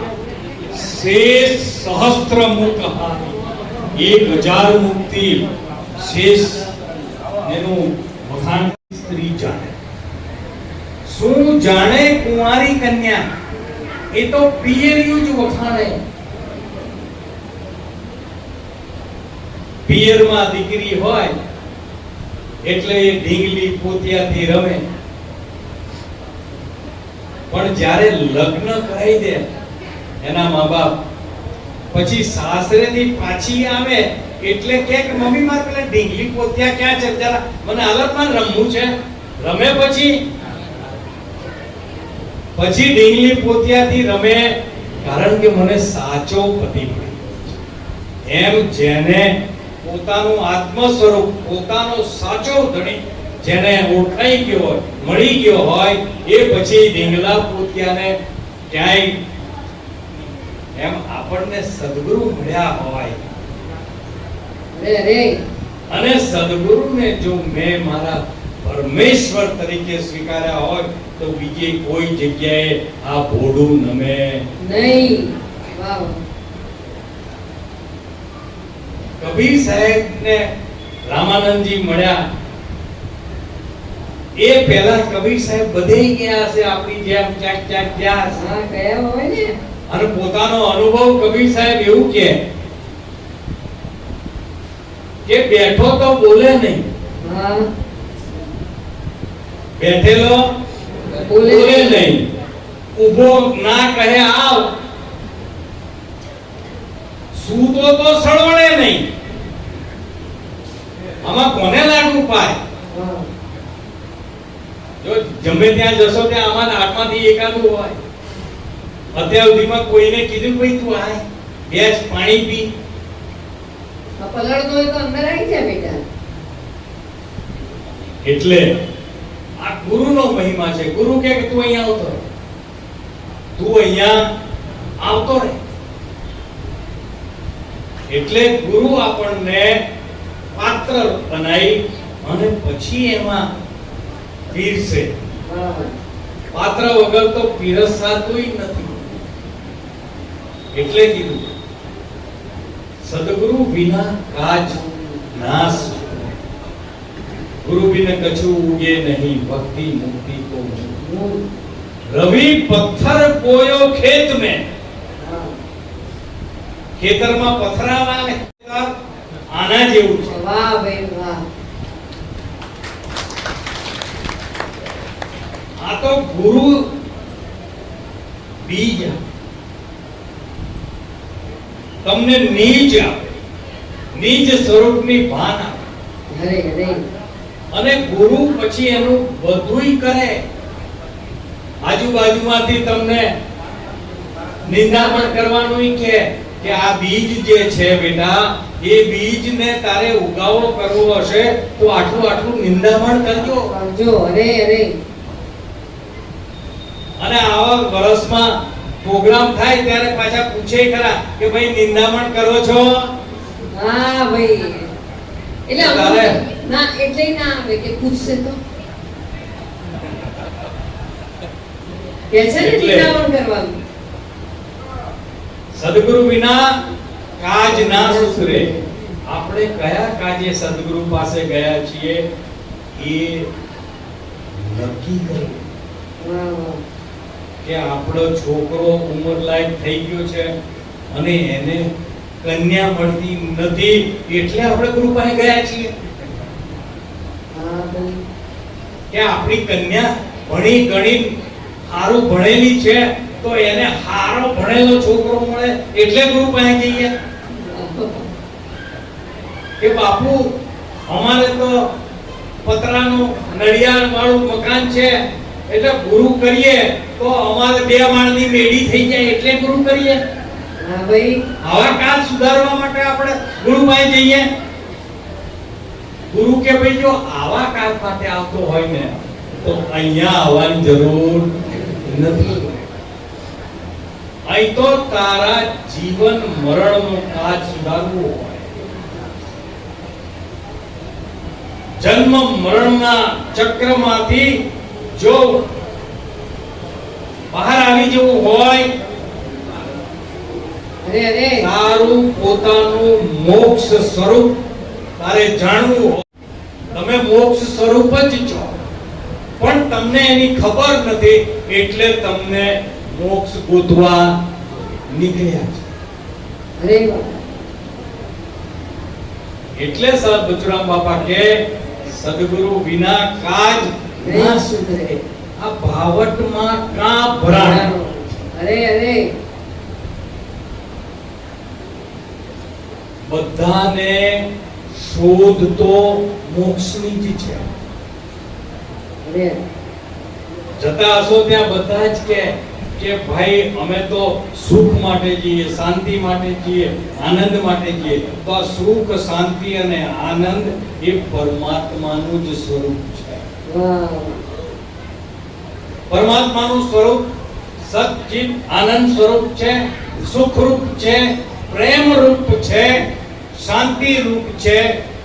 શેષ સહસ્ત્ર મુખ 1000 મુક્તિ શેષ એનું વખાણ સ્ત્રી જાણે શું જાણે કુંવારી કન્યા એ તો પિયરિયું જ વખાણે પિયરમાં દીકરી હોય એટલે એ ઢીંગલી પોતિયાથી રમે પણ જ્યારે લગ્ન કરાવી દે એના મા બાપ પછી સાસરેથી પાછી આવે એટલે કે મમ્મી માર પેલા ઢીંગલી પોતિયા ક્યાં છે જરા મને હાલતમાં રમવું છે રમે પછી ઢીંગલી પોતિયાથી રમે કારણ કે મને સાચો પતિ મળ્યો એમ જેને પોતાનું આત્મ સ્વરૂપ પોતાનો સાચો ધણી જેને ઓળખાઈ ગયો હોય મળી ગયો હોય એ પછી ઢીંગલા પોતિયાને ક્યાંય એમ આપણને સદગુરુ મળ્યા હોય અને સદગુરુને જો મેં મારા પરમેશ્વર તરીકે સ્વીકાર્યા હોય તો બીજી કોઈ જગ્યાએ આ ભોળું નમે નહીં. વાહ. કબીર સાહેબ ને રામાનંદજી મળ્યા એ પહેલા કબીર સાહેબ બધે ગયા છે આપણી જેમ ક્યાંક ક્યાંક ગયા છે. હા ગયા હોય ને. અને પોતાનો અનુભવ કબીર સાહેબ એવું કે બેઠો તો બોલે નહીં હા બેઠેલો બોલે નહીં ઊભો ના કહે આવ સૂતો તો સળવળે નહીં આમાં કોને લાગુ પાય હા જો જમે ત્યાં જશો ત્યાં આમાં આઠમાંથી એકાદું હોય અત્યાર સુધીમાં કોઈને કીધું ભાઈ તું આય બેસ પાણી પી આ પલળતો હોય તો અંદર આવી જા બેટા. એટલે આ ગુરુનો મહિમા છે ગુરુ કહે કે તું અહીંયા આવતો રહે તું અહીંયા આવતો રહે એટલે ગુરુ આપણને પાત્ર બનાવી અને પછી એમાં પીરસે હા પાત્ર વગર તો પીરસાતું નથી એટલે કીધું સદગુરુ વિના કાજ નાશ ગુરુ બિન કછુ ઉગે નહીં ભક્તિ મુક્તિ કો રવિ પથ્થર પોયો ખેત में હા ખેતરમાં પથરા આવે આના જેવું છે વાહ ભાઈ વાહ. આ તો ગુરુ બીજ આપે. તમને નીજ આપે નીજ સ્વરૂપની ભાન આપે અરે અરે અને ગુરુ પછી એનું બધુંય કરે આજુબાજુમાંથી તમને નિંદામણ કરવાનું કે આ બીજ જે છે બેટા એ બીજને તારે ઉગાવો કરવો હશે તો આટલું આટલું નિંદામણ કરજો કરજો. અરે અરે અને આવા વર્ષમાં પ્રોગ્રામ થાય ત્યારે પાછા પૂછે ખરા કે ભાઈ નિંદામણ કરો છો હા ભાઈ એટલે તારે? ના એટલે ના આવે કે પૂછશે તો કે છે ને એટલે? નિંદામણ કરવાનું. સદગુરુ વિના કાજ ના સુધરે આપણે કયા કાજે સદગુરુ પાસે ગયા છીએ એ નક્કી કરો વાહ વાહ. કે આપણો છોકરો ઉંમરલાયક થઈ ગયો છે અને એને કન્યા મળતી નથી એટલે આપણે ગુરુ પાસે ગયા છીએ હા ભાઈ કે આપણી કન્યા ભણી ગણી સારું ભણેલી છે તો એને સારો ભણેલો છોકરો મળે એટલે ગુરુ પાસે જઈએ કે બાપુ અમારે તો પતરાનું નળિયાળ વાળું મકાન છે એટલે ગુરુ કરીએ તો અમારે 2 માળની મેડી થઈ જાય એટલે ગુરુ કરીએ હા ભાઈ આવા કાજ સુધારવા માટે આપણે ગુરુ પાસે જઈએ ગુરુ કે ભાઈ જો આવા કાજ માટે આવતો હોય ને તો અહીંયા આવવાની જરૂર નથી અહીં તો તારા જીવન મરણનો કાજ સુધારવો હોય જન્મ મરણના ચક્રમાંથી જો બહાર આવી જવું હોય, અરે તારું પોતાનું મોક્ષ સ્વરૂપ તારે જાણવું હોય, તમે મોક્ષ સ્વરૂપ જ છો, પણ તમને એની ખબર નથી, એટલે તમને મોક્ષ ગોતવા નીકળ્યા છે. અરે વાહ. એટલે સર બચુરામ બાપા કે સદગુરુ વિના કાજ ના સુધરે, આ ભાવટમાં કા ભરાણ. અરે બધાને શોધ તો મોક્ષની જ છે. અરે જતા હશો ત્યાં બધા જ કે ભાઈ અમે તો સુખ માટે જઈએ, શાંતિ માટે જઈએ, આનંદ માટે જઈએ. તો આ સુખ, શાંતિ અને આનંદ એ પરમાત્માનું જ સ્વરૂપ છે. વાહ. પરમાત્માનું સ્વરૂપ સચ્ચિત આનંદ સ્વરૂપ છે, સુખ રૂપ છે, પ્રેમ રૂપ છે, શાંતિ રૂપ છે,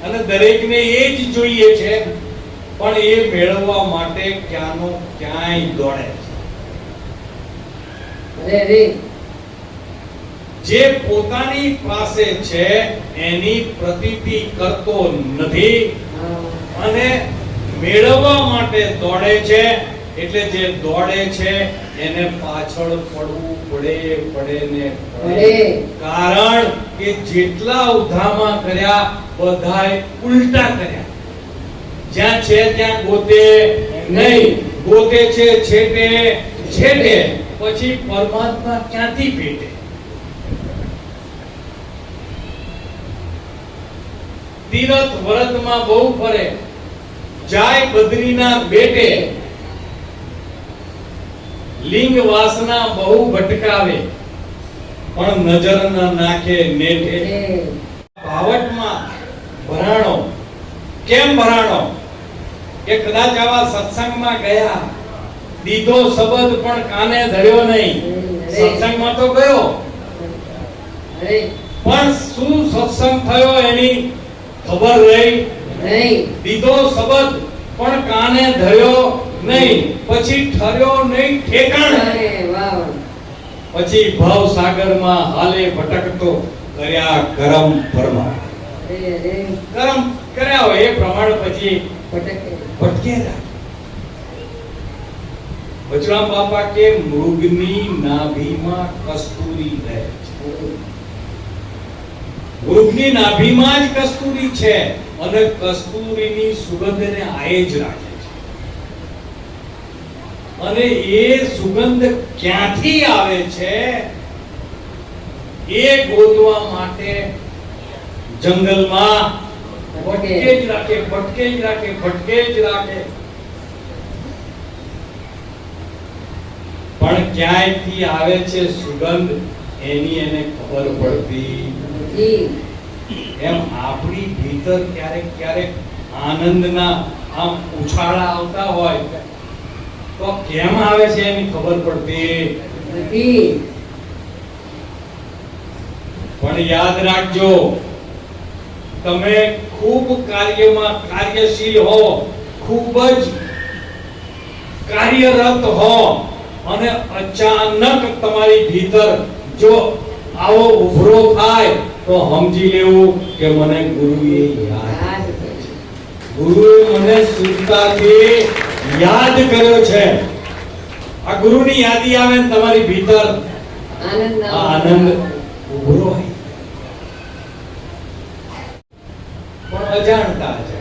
અને દરેકને એ જ જોઈએ છે. પણ એ મેળવવા માટે ક્યાંનો ક્યાંય દોડે છે. અરે જે પોતાની પાસે છે એની પ્રતીતિ કરતો નથી અને મેળવવા માટે દોડે છે. એટલે જે દોડે છે એને પાછળ પડવું પડે ને પડે. કારણ કે જેટલા ઉધામા કર્યા બધાય ઉલટા કર્યા. જ્યાં છે ત્યાં ગોતે નહીં, ગોતે છે છેટે પછી પરમાત્મા ક્યાંથી ભેટે? તીરથ વ્રતમાં બહુ ફરે, જાય બદ્રીના બેટે, લિંગ વાસના બહુ ભટકાવે, પણ નજર ન નાખે નેઠે. ભાવટમાં ભરાણો. કેમ ભરાણો? કે કદાચ આવા સત્સંગમાં ગયા, દીધો શબ્દ પણ કાને ધર્યો નહીં. સત્સંગમાં તો ગયો, પણ શું સત્સંગ થયો એની ખબર રહી નહીં. દીધો શબ્દ પણ કાને ધર્યો નહીં, પછી ઠર્યો નહીં ઠેકાણે. પછી ભાવ સાગરમાં હાલે ભટકતો, કર્યા કરમ પરમાણ. કરમ કર્યા હોય એ પ્રમાણ પછી ભટકે. બચરામ બાપા કે મૃગની નાભીમાં કસ્તુરી રહે છે. મૃગની નાભીમાં જ કસ્તુરી છે અને કસ્તુરીની સુગંધને આએ જ રાખે છે. અને એ સુગંધ ક્યાંથી આવે છે એ ગોતવા માટે જંગલમાં ભટકે જ રાખે. પણ ક્યાંયથી આવે છે સુગંધ એની એને ખબર પડતી નથી. એમ આપણી ભીતર ક્યારેક આનંદના આમ ઉછાળા આવતા હોય તો કેમ આવે છે એની ખબર પડતી નથી. પણ યાદ રાખજો, તમે ખૂબ કાર્યમાં કાર્યશીલ હો, ખૂબ જ કાર્યરત હો અને અચાનક તમારી ભીતર જો આવો ઉભરો થાય તો સમજી લેવું કે મને ગુરુએ યાદ કર્યો, ગુરુએ મને સુરતાથી યાદ કર્યો છે. આ ગુરુની યાદી આવે ને તમારી ભીતર આનંદ ઉભરો હોય. પણ અજાણતા છે.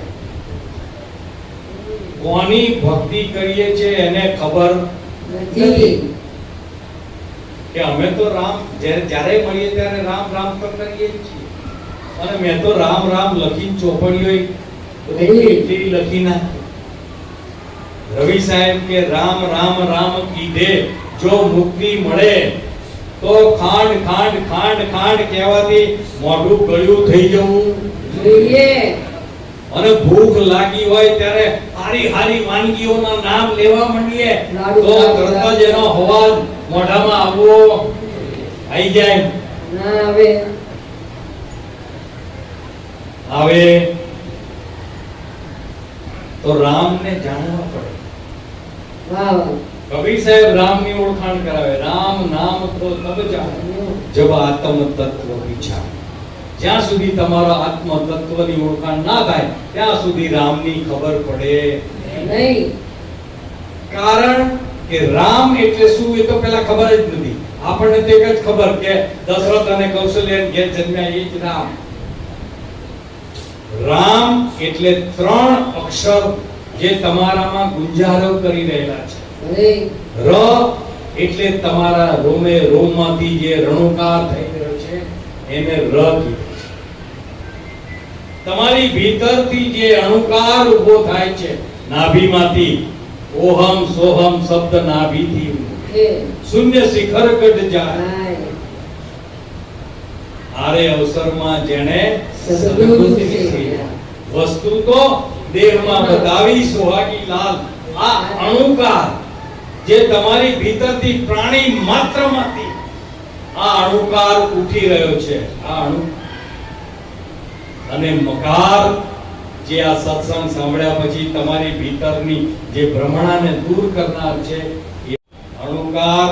કોની ભક્તિ કરીએ છે એને ખબર નથી કે અમે તો રામ જ્યારે મળીએ ત્યારે રામ રામ તો કરીએ છીએ. અને મેં તો રામ રામ લખીને ચોપડીઓ કેટલી લખી નાખી. રવિ સાહેબ કે રામ રામ રામ કીધે જો મુક્તિ મળે તો ખાંડ ખાંડ ખાંડ ખાંડ કહેવાથી મોઢું ગળ્યું થઈ જવું જોઈએ. અને ભૂખ લાગી હોય ત્યારે હારી હારી વાનગીઓના નામ લેવા માંડીએ તો તરત જ એનો અવાજ મોઢામાં આવવો આવી જાય ના આવે. તો રામને જાણવા પડે. વાહ વાહ. કબીર સાહેબ રામની ઓળખાણ કરાવે, રામ નામ તો તબ જાણો જબ આત્મ તત્વ વિચાર. જ્યાં સુધી તમારા આત્મ તત્વની ઓળખાણ ના થાય ત્યાં સુધી રામની ખબર પડે નહીં. કારણ કે રામ એટલે શું એ તો પેલા ખબર જ નથી. આપણને તો એક જ ખબર કે દશરથ અને કૌશલ્યાના ઘેર જન્મ્યા એ જ રામ. રામ એટલે 3 અક્ષર જે તમારામાં ગુંજારો કરી રહેલા છે. અરે ર એટલે તમારા રોમે રોમમાંથી જે રણુકાર થઈ રહ્યો છે એને ર કીધું છે. તમારી ભીતરથી જે અણુકાર ઉભો થાય છે નાભીમાંથી, ઓહમ સોહમ શબ્દ નાભીથી હે શૂન્ય શિખર ગઢ જાય. હાય. આરે અવસરમાં જેણે સદગુરુ સદગુરુની સેવા. વસ્તુ તો દેહમાં બતાવી સુહાગી લાલ. આ અણુકાર જે તમારી ભીતરથી પ્રાણી માત્રમાંથી આ અણુકાર ઉઠી રહ્યો છે, આ અણુ અને મકાર જે આ સત્સંગ સાંભળ્યા પછી તમારી ભીતરની જે ભ્રમણાને દૂર કરનાર છે એ અણુકાર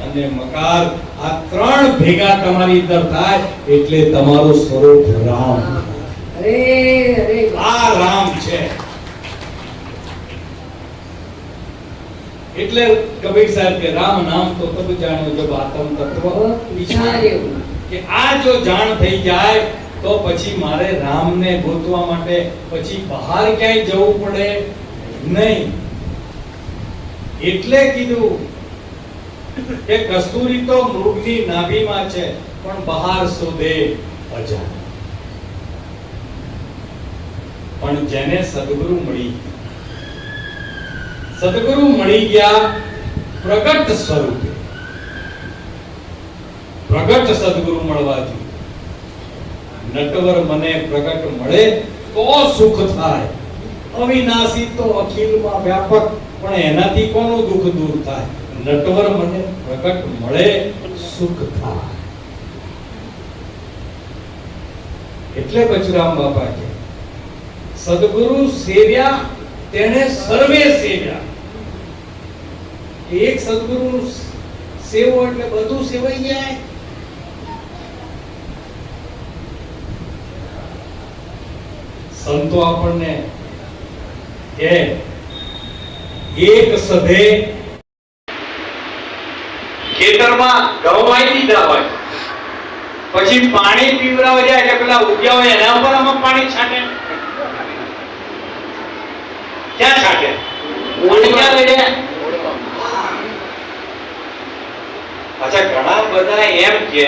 અને મકાર. આ 3 ભેગા તમારી અંદર થાય એટલે તમારું સ્વરૂપ રામ. અરે અરે આ રામ છે. એટલે કબીર સાહેબ કે રામ નામ તો તબ જાણ્યો જબ આત્મ તત્વ વિચાર્યો. કે આ જો જાણ થઈ જાય તો પછી મારે રામને ગોતવા માટે પછી બહાર ક્યાંય જવું પડે નહીં. એટલે કીધું કે કસ્તુરી તો મૃગની નાભીમાં છે પણ બહાર શોધે અજાણ. પણ જેને સદગુરુ મળી ગયા પ્રગટ સ્વરૂપે, પ્રગટ સદગુરુ મળવાથી નટવર મને પ્રગટ મળે તો સુખ થાય. અવિનાશી તો અખિલમાં વ્યાપક પણ એનાથી કોનું દુઃખ દૂર થાય? નટવર મને પ્રગટ મળે સુખ થાય. એટલે બચરામ બાપા કે સદગુરુ સેવ્યા તેને સર્વે સેવ્યા. એક સદગુરુનું સેવો એટલે બધું સેવાઈ જાય. સંતો આપણને કે એક સધે ખેતરમાં ઘઉં વાવી દીધા હોય પછી પાણી પીવડાવવા જાય એટલે પેલા ઉગ્યા હોય એના ઉપર આમાં પાણી છાંટે. ક્યાં છાંટે? પાણી ક્યાં લઈ જાય? અચ્છા, ઘણા બધા એમ કે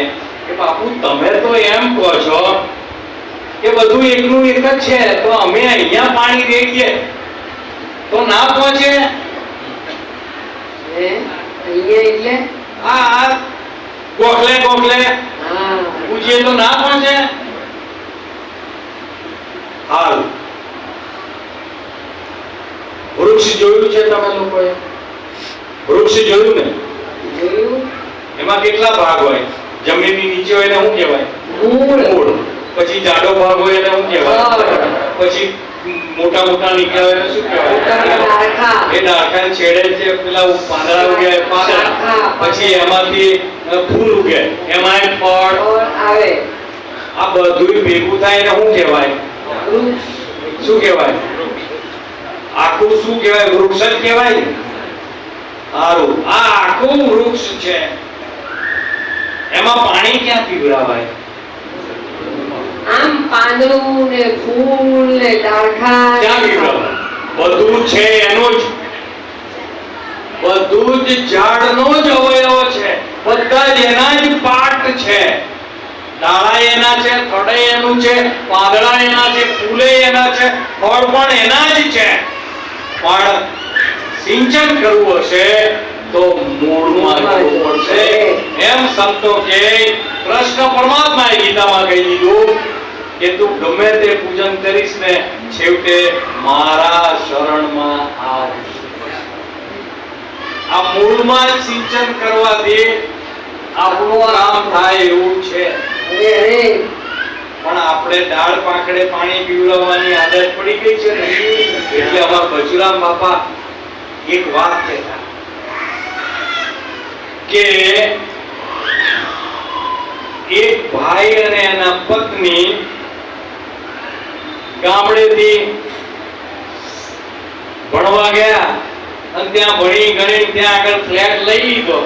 બાપુ તમે તો એમ કહો છો કે બધું એકનું એક જ છે તો અમે અહીંયા પાણી રેડીએ તો ના પહોંચે. અહીંયા એટલે આ ગોખલે હા પૂછીએ તો ના પહોંચે. હાલ વૃક્ષ જોયું છે તમે લોકોએ? વૃક્ષ જોયું ને? જોયું. એમાં કેટલા ભાગ હોય? જમીનની નીચે હોય એને શું કહેવાય? મૂળ. પછી જાડો ભાગ હોય એને શું કહેવાય? પછી મોટા મોટા નીકળ્યા હોય એને શું કહેવાય? ડાળખા. એ ડાળખાને છેડે છે પેલા પાંદડા ઉગે, પાંદડા. પછી એમાંથી ફૂલ ઉગે, એમાં ફળ આવે. આ બધું ભેગું થાય એને શું કહેવાય? વૃક્ષ. શું કહેવાય? આખું શું કહેવાય? વૃક્ષ જ કહેવાય. સારું, આ આખું વૃક્ષ છે એમાં પાણી ક્યાં પીવડાવાય? આમ પાંદડું ને ફૂલ ને ડાળખા ક્યાં પીવડાવાય? બધું છે એનું જ, બધું જ ઝાડનો જ અવયવ છે. બધા જ એના જ પાર્ટ છે. ડાળા એના છે, થડે એનું છે, પાંદડા એના છે, ફૂલે એના છે, ફળ પણ એના જ છે. પણ સિંચન કરવું હશે તો મૂળમાં જવું પડશે. એમ સંતો કે કૃષ્ણ પરમાત્માએ ગીતામાં કહી દીધું કે તું ગમે તે પૂજન કરીશ ને છેવટે મારા શરણમાં આવ. આ મૂળમાં જ સિંચન કરવાથી આપણું કામ થાય એવું છે. અરે અરે પણ આપણે દાળ પાંખડે પાણી પીવડાવવાની આદત પડી ગઈ છે ને, એટલે અમારા બચુરામ બાપા એક વાત કહેતા કે એક ભાઈ અને એના પત્ની ગામડેથી ભણવા ગયા અને ત્યાં ભણી ગણી ત્યાં આગળ ફ્લેટ લઈ લીધો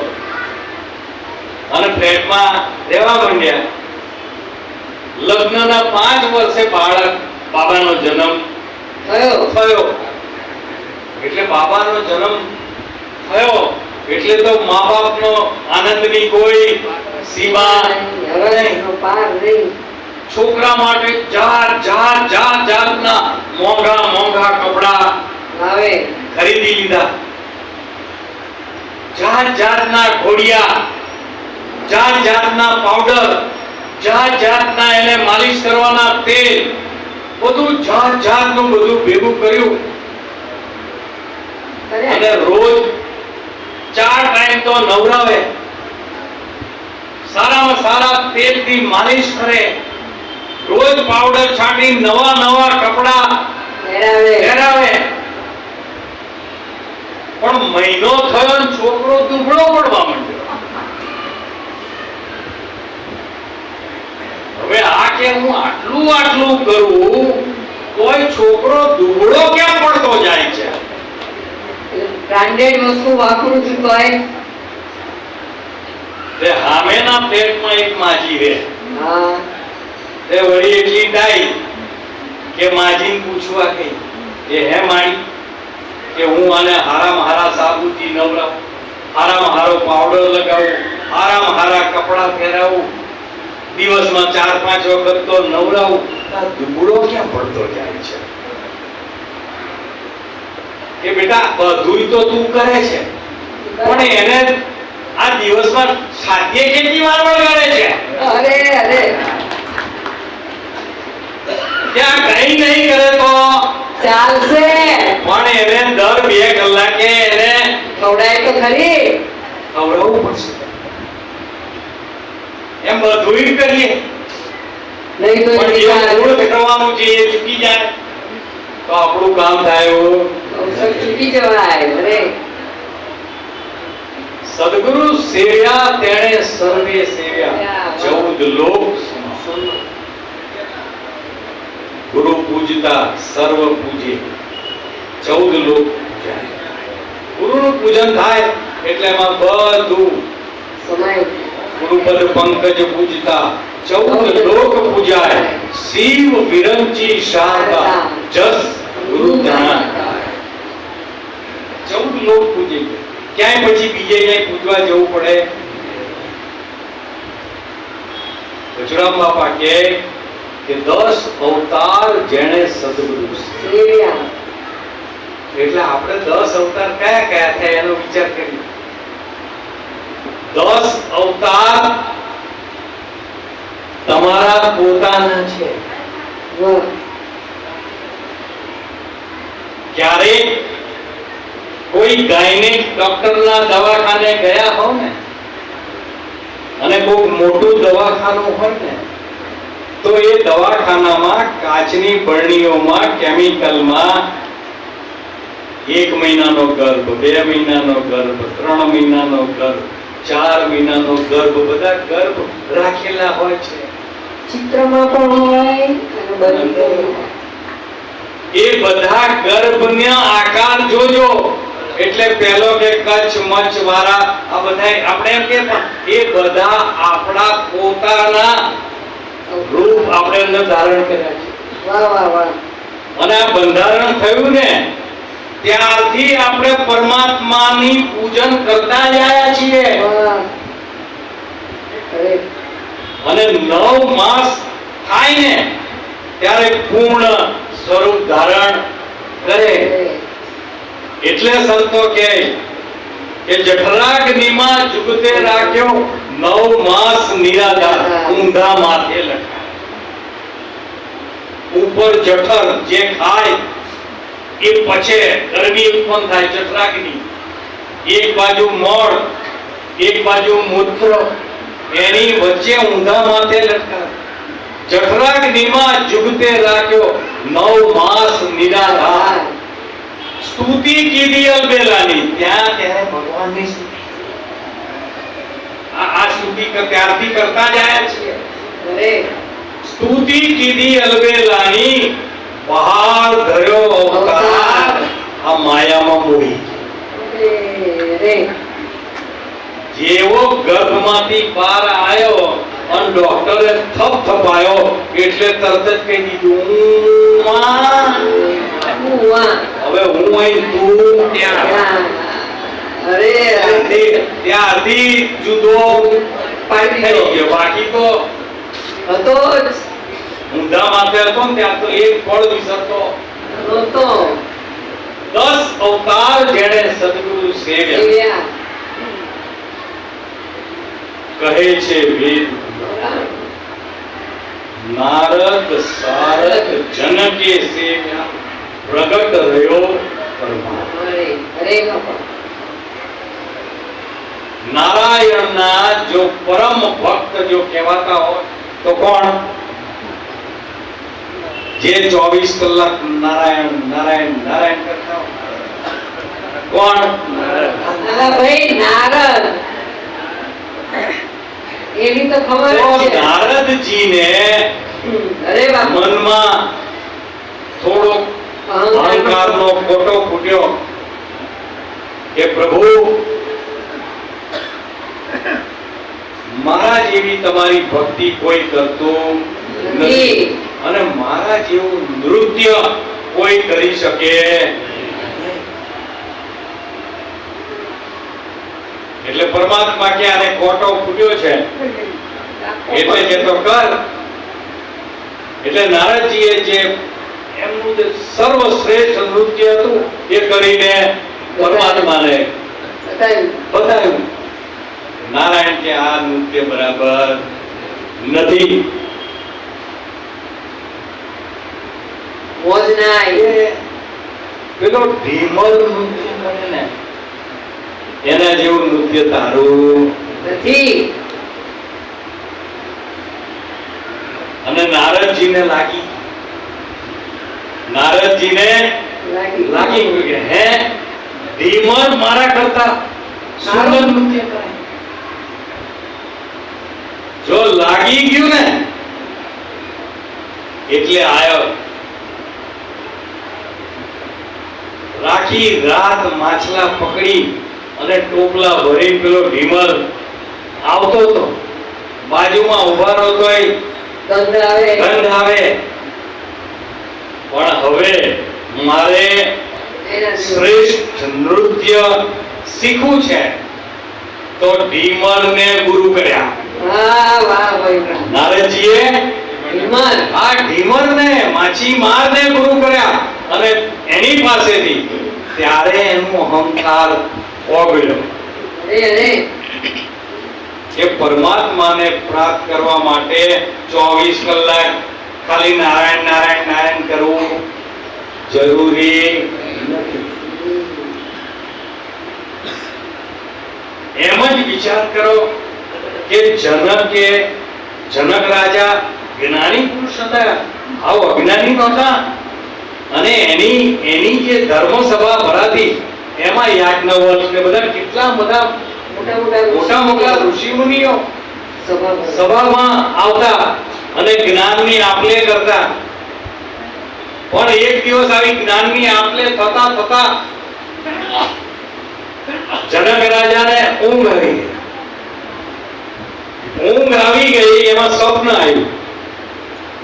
અને ફ્લેટમાં રહેવા માંડ્યા. લગ્નના 5 વર્ષે બાબાનો જન્મ થયો. એટલે બાબાનો જન્મ થયો એટલે તો મા બાપનો આનંદની કોઈ સીમા નહીં. છોકરા માટે જાતના મોંઘા કપડા ખરીદી લીધા, જાતના ઘોડિયા, જાતના પાવડર, જાતના એને માલિશ કરવાના તેલ, બધું જાતનું બધું ભેગું કર્યું અને રોજ 4 ટાઈમ તો નવરાવે, સારામાં સારા તેલથી માલિશ કરે, રોજ પાવડર છાંટી નવા કપડા પહેરાવે. પણ મહિનો થયો ને છોકરો દુબળો પડવા માંડ્યો. હવે આ કે હું આટલું કરું કોઈ છોકરો દુબળો કેમ પડતો જાય છે? બ્રાન્ડેડ વસ્તુ વાપરું છું તોય તે હામેના પેટમાં એક માજી રહે. હા તે વળી એટલી ડાઈ કે માજીને પૂછવા ગઈ કે હે માડી કે હું આને હારા સાબુથી નવરાવું, હારો પાવડર લગાવું, હારા કપડા પહેરાવું, દિવસમાં 4-5 વખત તો નવરાવું, આ દુબળો ક્યાં પડતો જાય છે? કે બેટા બધુંય તો તું કરે છે પણ એને આ દિવસમાં સાધ્ય કેટલી વાર વળગાડે છે? અરે ત્યાં કઈ નહીં કરે તો ચાલશે પણ એને દર 2 કલાકે એને ખવડાય તો ખરી, ખવડાવવું પડશે. એમ બધુંય કરીએ નહીં તો પણ જે મૂળ કરવાનું છે એ ચૂકી જાય તો આપણું કામ થાય એવું ચૂકી જવાય. અરે સદગુરુ સેવ્યા તેણે સર્વે સેવ્યા, 14 લોક ગુરુ પૂજતા સર્વ પૂજે, 14 લોક પૂજાય. ગુરુનું પૂજન થાય એટલે એમાં બધું સમય ગુરુપદ પંકજ પૂજતા 14 લોક પૂજાય, શિવ વિરંચી શારદા જસ ગુરુ ધ્યાન. 14 લોક પૂજે. ક્યાંય પછી બીજે ક્યાંય પૂજવા જવું પડે? બચુરામ બાપા કે 10 અવતાર જેણે સદગુરુ સેવ્યા. એટલે આપણે 10 અવતાર કયા થયા એનો વિચાર કરીએ. 10 અવતાર તમારા પોતાના છે. ક્યારે કોઈ ગાયનેક ડોક્ટરના દવાખાને ગયા હો ને અને કોઈ મોટું દવાખાનું હોય ને તો એ દવાખાનામાં કાચની બરણીઓમાં કેમિકલમાં 1 મહિનાનો ગર્ભ, 2 મહિનાનો ગર્ભ, 3 મહિનાનો ગર્ભ, 4 મહિનાનો ગર્ભ, બધા ગર્ભ રાખેલા હોય છે. ચિત્રમાં પણ હોય અને બધું એ બધા ગર્ભના આકાર જોજો. એટલે પહેલો કે કચ્છ મચ્છ વાળા આ બધા આપણે એમ કે પણ એ બધા આપણા પોતાના રૂપ આપણે અંદર ધારણ કર્યા છે. વાહ. અને આ બંધારણ થયું ને ત્યારથી આપણે પરમાત્માની પૂજન કરતા જ આવ્યા છીએ. અને 9 માસ થાય ને ત્યારે પૂર્ણ સ્વરૂપ ધારણ કરે. એટલે સંતો કહે કે જઠરાગ્નિમાં જુગતે રાખ્યો 9 માસ નિરાધાર, ઊંધા માથે લખાય. ઉપર જઠર જે ખાય એ પચે, ગરમી ઉત્પન્ન થાય, જઠરાગ્નિ. એક બાજુ મળ, એક બાજુ મૂત્ર, એની વચ્ચે ઊંધા માથે લટકાય. જઠરાગ્નિમાં જુગતે રાખ્યો 9 માસ નિરાધાર. સ્તુતિ કીધી અલબેલાની, ત્યાં ત્યારે ભગવાનની સ્તુતિ. આ સ્તુતિ ત્યારથી કરતા જ આયા છીએ. અરે સ્તુતિ કીધી અલબેલાની, બહાર ધર્યો અવતાર, આ માયામાં મોહી. અરે જેવો ગર્ભમાંથી બહાર આવ્યો અને ડોક્ટરે થપાયો એટલે તરત જ કહી દીધું, માં. ઉવા હવે હું અહીં, તું ત્યાં. અરે ત્યારથી જુદો પાડી થઈ ગયો. બાકી તો હતો જ ઊંધા માથે હતો ને ત્યાં તો એક ફળ વિસરતો. નહોતો 10 અવતાર જેણે સદગુરુ સેવ્યા. એવ્યા. કહે છે વેદ, નારદ સારદ જનકે સેવ્યા, પ્રગટ રહ્યો પરમાત્મા. અરે અરે બાપા નારાયણના જો પરમ ભક્ત જો કહેવાતા હોય તો કોણ? જે 24 કલાક નારાયણ નારાયણ નારાયણ કરતા હોય. કોણ? અલા ભાઈ નારદ એની તો ખબર તો જ છે. નારદજીને અરે બાપા મનમાં થોડો અહંકારનો ખોટો ફૂટ્યો કે પ્રભુ, મારા જેવી તમારી ભક્તિ કોઈ કરતું નથી અને મારા જેવું નૃત્ય કોઈ કરી શકે. એટલે પરમાત્મા કે આને ખોટો ફૂટ્યો છે એટલે જે તો કર. એટલે નારદજીએ જે એમનું જે સર્વશ્રેષ્ઠ નૃત્ય હતું એ કરીને પરમાત્માને બતાવ્યું. નારાયણ કે આ નૃત્ય બરાબર નથી. મોજ ના આવી. પેલો ઢીમલ નૃત્ય કરે ને એના જેવું નૃત્ય તારું નથી. અને નારદજીને લાગી ગયું કે હે ઢીમલ મારા કરતા સુંદર નૃત્ય કરે. જો લાગી ગયું ને એટલે આયો. રાખી રાત માછલા પકડી અને ટોપલા ભરી પેલો ઢીમલ આવતો હતો. બાજુમાં ઉભા રહો તોય ગંધ આવે. ગંધ આવે. પણ હવે મારે એના શ્રેષ્ઠ નૃત્ય શીખવું છે તો ઢીમલને ગુરુ કર્યા. વાહ વાહ ભાઈ વાહ. નારદજીએ હિંમત. આ ઢીમલને માછીમારને ગુરુ કર્યા અને એની પાસેથી ત્યારે એનું અહંકાર ઓગળ્યો. અરે અરે કે પરમાત્માને પ્રાપ્ત કરવા માટે 24 કલાક ખાલી નારાયણ નારાયણ નારાયણ કરવું જરૂરી નથી. એમ જ વિચાર કરો કે જનક રાજા જ્ઞાની પુરુષ હતા, આવો અજ્ઞાની નહોતા. અને એની જે ધર્મ સભા ભરાતી એમાં યાજ્ઞવલ્ક ને બધા કેટલા બધા મોટા મોટા ઋષિ મુનિઓ સભામાં આવતા અને જ્ઞાનની આપલે કરતા. પણ એક દિવસ આવી જ્ઞાનની આપલે થતા થતા જનક રાજાને ઊંઘ આવી ગઈ. એમાં સ્વપ્ન આવ્યું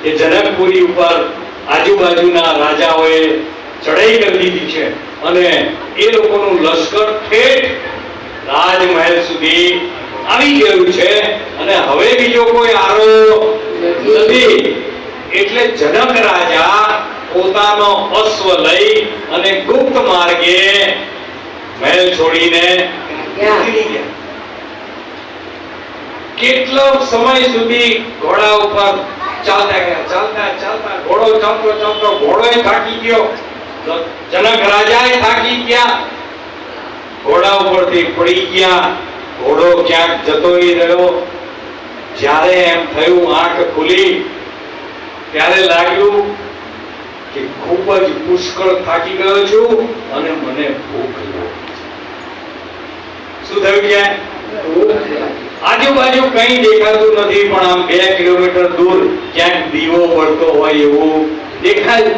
કે જનકપુરી ઉપર આજુબાજુના રાજાઓએ ચડાઈ કરી દીધી છે અને એ લોકોનું લશ્કર ઠેઠ રાજમહેલ સુધી આવી ગયું છે અને હવે બીજો કોઈ આરો નથી. એટલે જનક રાજા પોતાનો અશ્વ લઈ અને ગુપ્ત માર્ગે મહેલ છોડીને નીકળી ગયા. કેટલો સમય સુધી ઘોડા ઉપર ચાલતા ગયા, ચાલતા ઘોડો ચાલતો ઘોડોય થાકી ગયો, જનક રાજાએ થાકી ગયા, ઘોડા ઉપરથી પડી ગયા, ઘોડો ક્યાંક જતો રહ્યો. જ્યારે એમ થયું આંખ ખુલી ત્યારે લાગ્યું કે ખૂબ જ પુષ્કળ થાકી ગયો છું અને મને ભૂખ લાગી છે. શું થયું કે આજુબાજુ કંઈ દેખાતું નથી, પણ આમ 2 કિલોમીટર દૂર ક્યાંક દીવો બળતો હોય એવું દેખાય.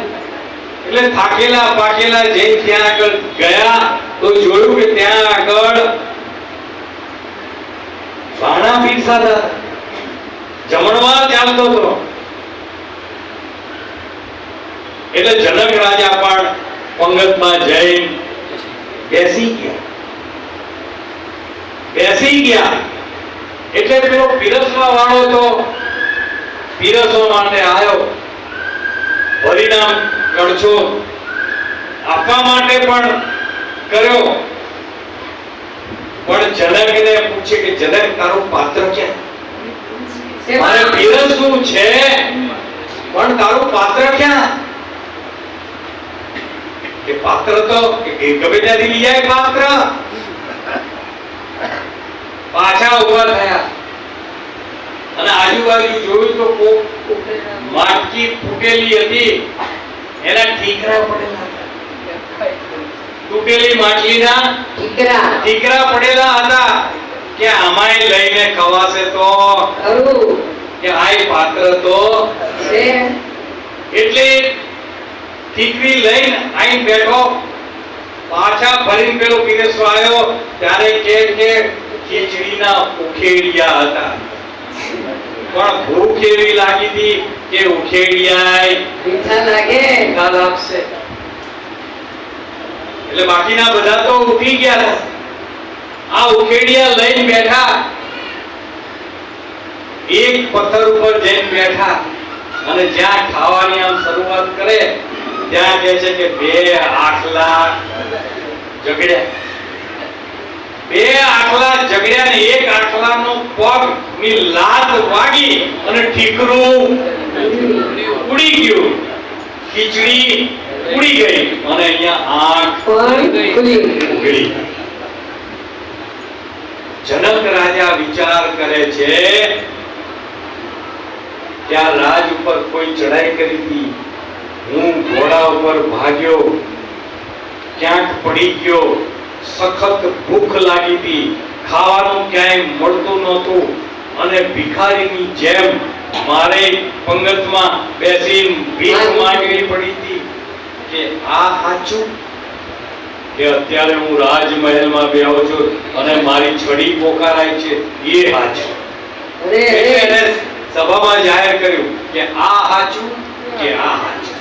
એટલે થાકેલા પાકેલા જઈને ત્યાં આગળ ગયા તો જોયું કે ત્યાં આગળ ભાણા પીરસાતા, જમણવાર ચાલતો હતો. એટલે જનક રાજા પણ પંગતમાં જઈને બેસી ગયા. એટલે પેલો પીરસવા વાળો તો પીરસવા માટે આવ્યો, પરિણામ કડછો આપવા માટે પણ કર્યો. પણ જનકને પૂછે કે જનક તારું પાત્ર ક્યાં? મારે પીરસવું છે પણ તારું પાત્ર ક્યાં? કે પાત્ર તો ગમે ત્યાંથી લઈ જાય પાત્ર. પાછા ઉભા થયા અને આજુબાજુ જોયું તો માટકી ફૂટેલી હતી, એના ઠીકરા પડેલા હતા. તૂટેલી માટલીના ઠીકરા પડેલા હતા કે આમાંય લઈને ખવાશે તો કે આય પાત્ર તો છે. એટલે ઠીકરી લઈને આઈ બેઠો. પાછા ફરીને પેલો પીરસવા આવ્યો ત્યારે કે ખીચડીના ઉખેડિયા હતા. પણ ભૂખ એવી લાગી હતી કે ઉખેડિયા મીઠા લાગે, કાલ આપશે. એટલે બાકીના બધા તો ઉઠી ગયા. આ ઉખેડિયા લઈને બેઠા. એક પથ્થર ઉપર જઈને બેઠા અને જ્યાં ખાવાની આમ શરૂઆત કરે ત્યાં કહે છે કે 2 આખલા જગડ્યા. 2 આખલા જગડ્યા ને એક આખલાનો પગ ની લાત વાગી અને ઠીકરું ઉડી ગયું. ખીચડી ઉડી ગઈ અને અહીંયા આંખ ઉઘડી. જનક રાજા વિચાર કરે છે કે આ રાજ ઉપર કોઈ ચડાઈ કરી હતી, હું ઘોડા ઉપર ભાગ્યો, ક્યાંક પડી ગયો, સખત ભૂખ લાગી હતી, ખાવાનું ક્યાંય મળતું નહોતું અને ભિખારીની જેમ મારે પંગતમાં બેસીને ભીખ માંગવી પડી હતી. કે આ સાચું કે અત્યારે હું રાજમહેલમાં બેહો છું અને મારી છડી પોકારાય છે એ સાચું? એને સભામાં જાહેર કર્યું કે આ સાચું કે આ સાચું.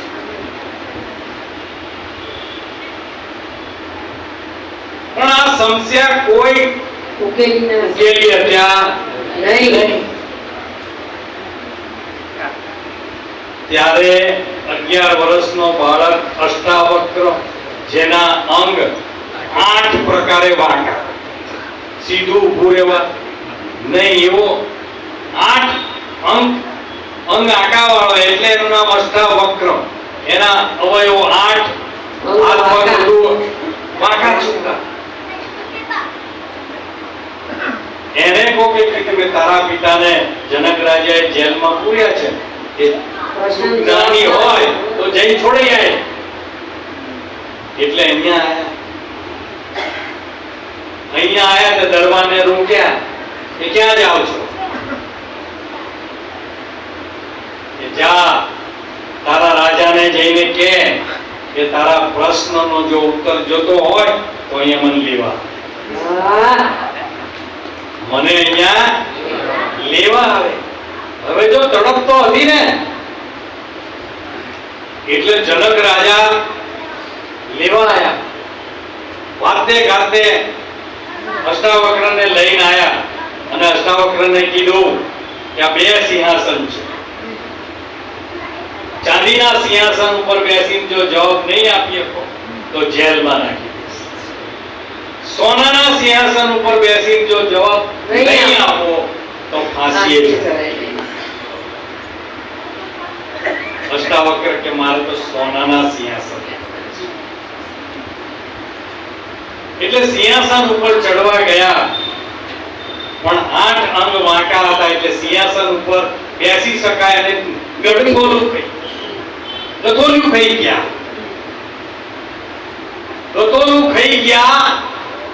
પણ આ સમસ્યા કોઈ ઉકેલી અત્યાર નહીં. ત્યારે 11 વર્ષનો બાળક અષ્ટાવક્ર, જેના અંગ 8 પ્રકારે વાંકા, સીધું ઊભું રહેવા નહીં એવો 8 અંગ આંકા વાળો, એટલે એનું નામ અષ્ટાવક્ર. એના અવયવો 8, હાથ પગ બધું વાંકા ચૂકા. એને કોકે કીધું કે તારા પિતાને જનક રાજાએ જેલમાં પૂર્યા છે, કે જ્ઞાની હોય તો જઈ છોડી આય. એટલે અહીંયા આયા તો દરબારને રોક્યા કે ક્યાં જાઓ છો? કે જા તારા રાજાને જઈને કે તારા પ્રશ્નનો જો ઉત્તર જોતો હોય તો અહીંયા મને લેવા. મને અહીંયા લેવા આવે. હવે જો તડપતો હતી ને એટલે જનક રાજા લેવા આયા. વાતે ગાતે અષ્ટાવક્રને લઈને આયા અને અષ્ટાવક્રને કીધું કે આ 2 સિંહાસન છે. ચાંદીના સિંહાસન ઉપર બેસીને જો જવાબ નહીં આપી શકો તો જેલમાં નાખી દઈશ. સોનાના સિંહાસન ઉપર બેસીને જો જવાબ નહીં આપો તો ફાંસીએ ચડાવી. અષ્ટાવક્ર કે મારે તો સોનાના સિંહાસન. એટલે સિંહાસન ઉપર ચડવા ગયા પણ 8 અંગ વાંકા હતા, એટલે સિંહાસન ઉપર બેસી શકાય અને ગટકોલું ખાઈ ગયા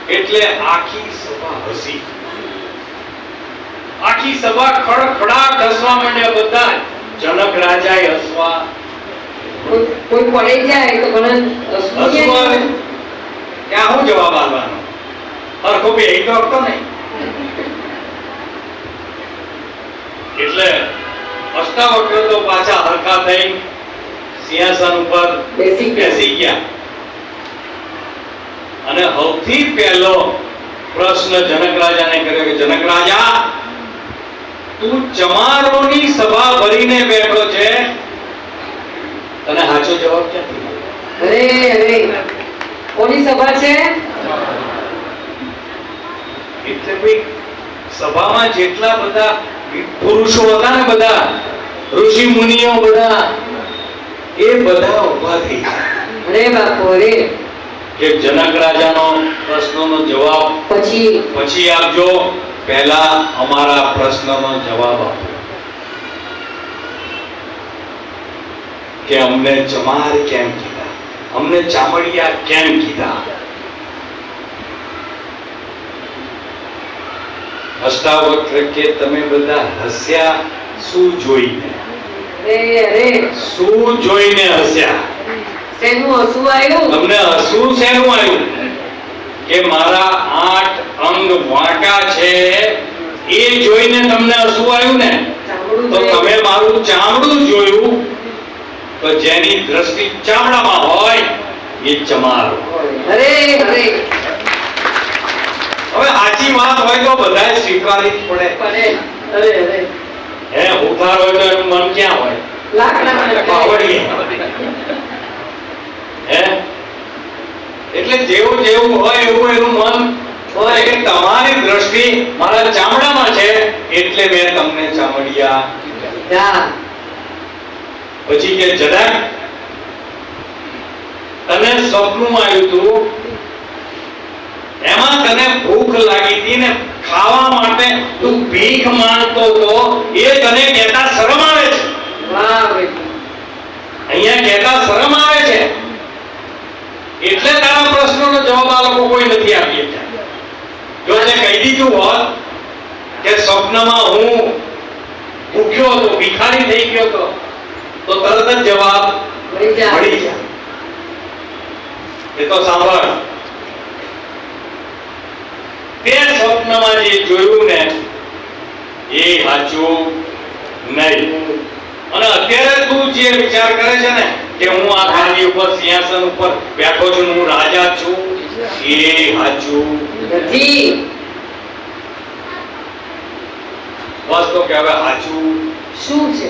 એટલે આખી સભા હસી. આખી સભા ખડખડાટ હસવા માંડ્યા. બધા જનક રાજાએ હસવા, કોઈ પડી જાય તો મને હસવું હસવા ત્યાં હું જવાબ આપવાનો? હરખો બેહી તો હકતો નહીં. એટલે અષ્ટાવક્ર તો પાછા હરખા થઈ સિંહાસન ઉપર બેસી ગયા. અને સૌથી પહેલો પ્રશ્ન જનક રાજાને કર્યો કે જનક રાજા, તું ચમારોની સભા ભરીને બેઠો છે, તને સાચો જવાબ ક્યાંથી મળે? અરે કોની સભા છે? એટલે ભાઈ સભામાં જેટલા બધા પુરુષો હતા ને, બધા ઋષિ મુનિઓ, બધા એ બધા ઉભા થઈ ગયા. અરે બાપુ, અરે કે જનક રાજાનો પ્રશ્નનો જવાબ પછી આપજો, પહેલા અમારા પ્રશ્નનો જવાબ આપો કે અમને ચમાર કેમ કીધા, અમને ચામડિયા કેમ કીધા? અષ્ટાવક્ર કે તમે બધા હસ્યા શું જોઈને? શું જોઈને હસ્યા? શેનું હસવું આવ્યું? તમને હસવું શેનું આવ્યું? કે મારા 8 અંગ વાંકા છે એ જોઈને તમને હસવું આવ્યું ને? તો તમે મારું ચામડું જોયું, તો જેની દ્રષ્ટિ ચામડામાં હોય એ ચમાર. અરે હવે સાચી વાત હોય તો બધાએ સ્વીકારવી જ પડે. હે ઉધાર હોય તો એનું મન ક્યાં હોય? પાવડીએ. હે એટલે જેવું જેવું હોય એવું એનું મન હોય કે તમારી દ્રષ્ટિ મારા ચામડામાં છે એટલે મેં તમને ચામડિયા. પછી કે જનક, તને સ્વપ્નમાં આવ્યું તું, એમાં તને ભૂખ લાગી હતી ને ખાવા માટે તું ભીખ માંગતો તો, એ તને કહેતા શરમ આવે છે? અહીંયા કહેતા શરમ આવે છે એટલે તારા પ્રશ્નનો જવાબ આ લોકો કોઈ નથી આપી શક્યા. જો તે કહી દીધું હોત કે સ્વપ્નમાં હું ભૂખ્યો હતો, ભિખારી થઈ ગયો હતો, તો તરત જ જવાબ મળી જાય. એ તો સાંભળ, તે સ્વપ્નમાં જે જોયું ને એ સાચું નહીં. અને અત્યારે તું જે વિચાર કરે છે ને કે હું આ થાળી ઉપર સિંહાસન ઉપર બેઠો છું, હું રાજા છું, એ સાચું નથી. બસ તો કે હવે સાચું શું છે?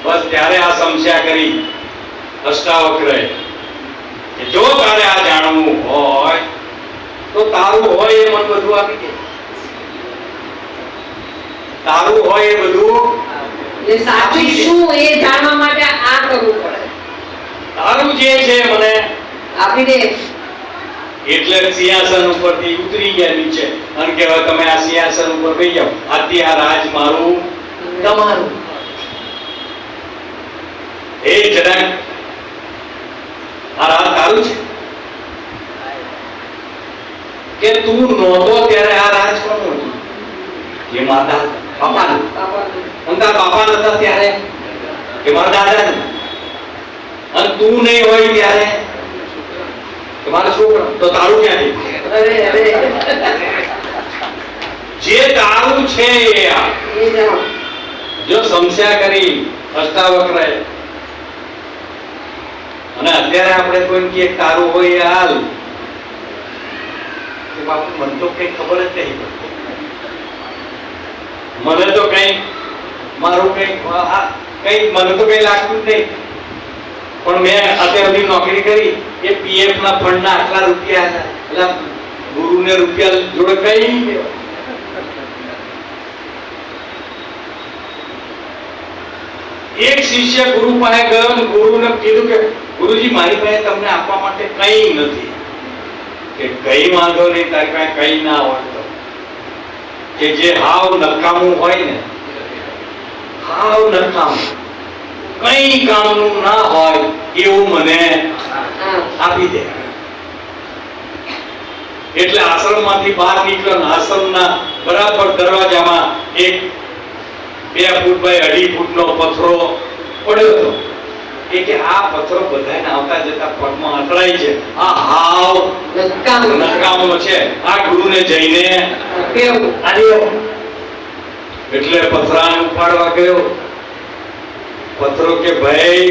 બસ ત્યારે આ સમસ્યા કરી અષ્ટાવક્રએ કે જો તારે આ જાણવું હોય તો તારું હોય એ મન બધું આપી દે. તારું હોય એ બધું એ સાચું શું એ જાણવા માટે આ કરવું પડે. તારું જે છે મને આપી દે. એટલે સિંહાસન ઉપરથી ઉતરી ગયા નીચે અને કહેવાય તમે આ સિંહાસન ઉપર બેસી જાઓ, આથી આ રાજ મારું તમારું. એ જનક, આ રાજ તારું છે કે તું નહોતો ત્યારે આ રાજ કોનું હતું? એ માતા બાપાનું. અને તારા બાપા નતા ત્યારે કે મારા દાદાનું. અને તું નહીં હોય ત્યારે કે મારા છોકરા. તો તારું ક્યાંથી? જે તારું છે એ આ. જો સમસ્યા કરી અષ્ટાવક્રએ, અને અત્યારે આપણે કોઈ કે તારું હોય એ હાલ, કે બાપુ મને તો કઈ ખબર જ નહીં પડતી, મને તો કઈ મારું કઈ મને તો કઈ લાગતું જ નહીં. પણ મેં અત્યાર સુધી નોકરી કરી એ પીએફ ના ફંડ ના આટલા રૂપિયા હતા, એટલે ગુરુને રૂપિયા જોડે કઈ એક શિષ્ય ગુરુ પાસે ગયો અને ગુરુને કીધું કે ગુરુજી મારી પાસે તમને આપવા માટે કઈ નથી. કે કઈ વાંધો નહીં, તારી પાસે કઈ ના હોય તો, કે જે હાવ નકામું હોય ને હાવ નકામ, કઈ કામનું ના હોય એવું મને હા. આપી દે. એટલે આશ્રમમાંથી બહાર નીકળ્યો ને આશ્રમના બરાબર દરવાજામાં એક 2 ફૂટ બાય 2.5 ફૂટનો પથરો પડ્યો હતો. એ કે આ પથરો બધાને આવતા જતા પગમાં અથડાય છે, આ હાવ નકામો છે, આ ગુરુને જઈને કેવું? આલ્યો. એટલે પથરાને ઉપાડવા ગયો. પથરો કે ભાઈ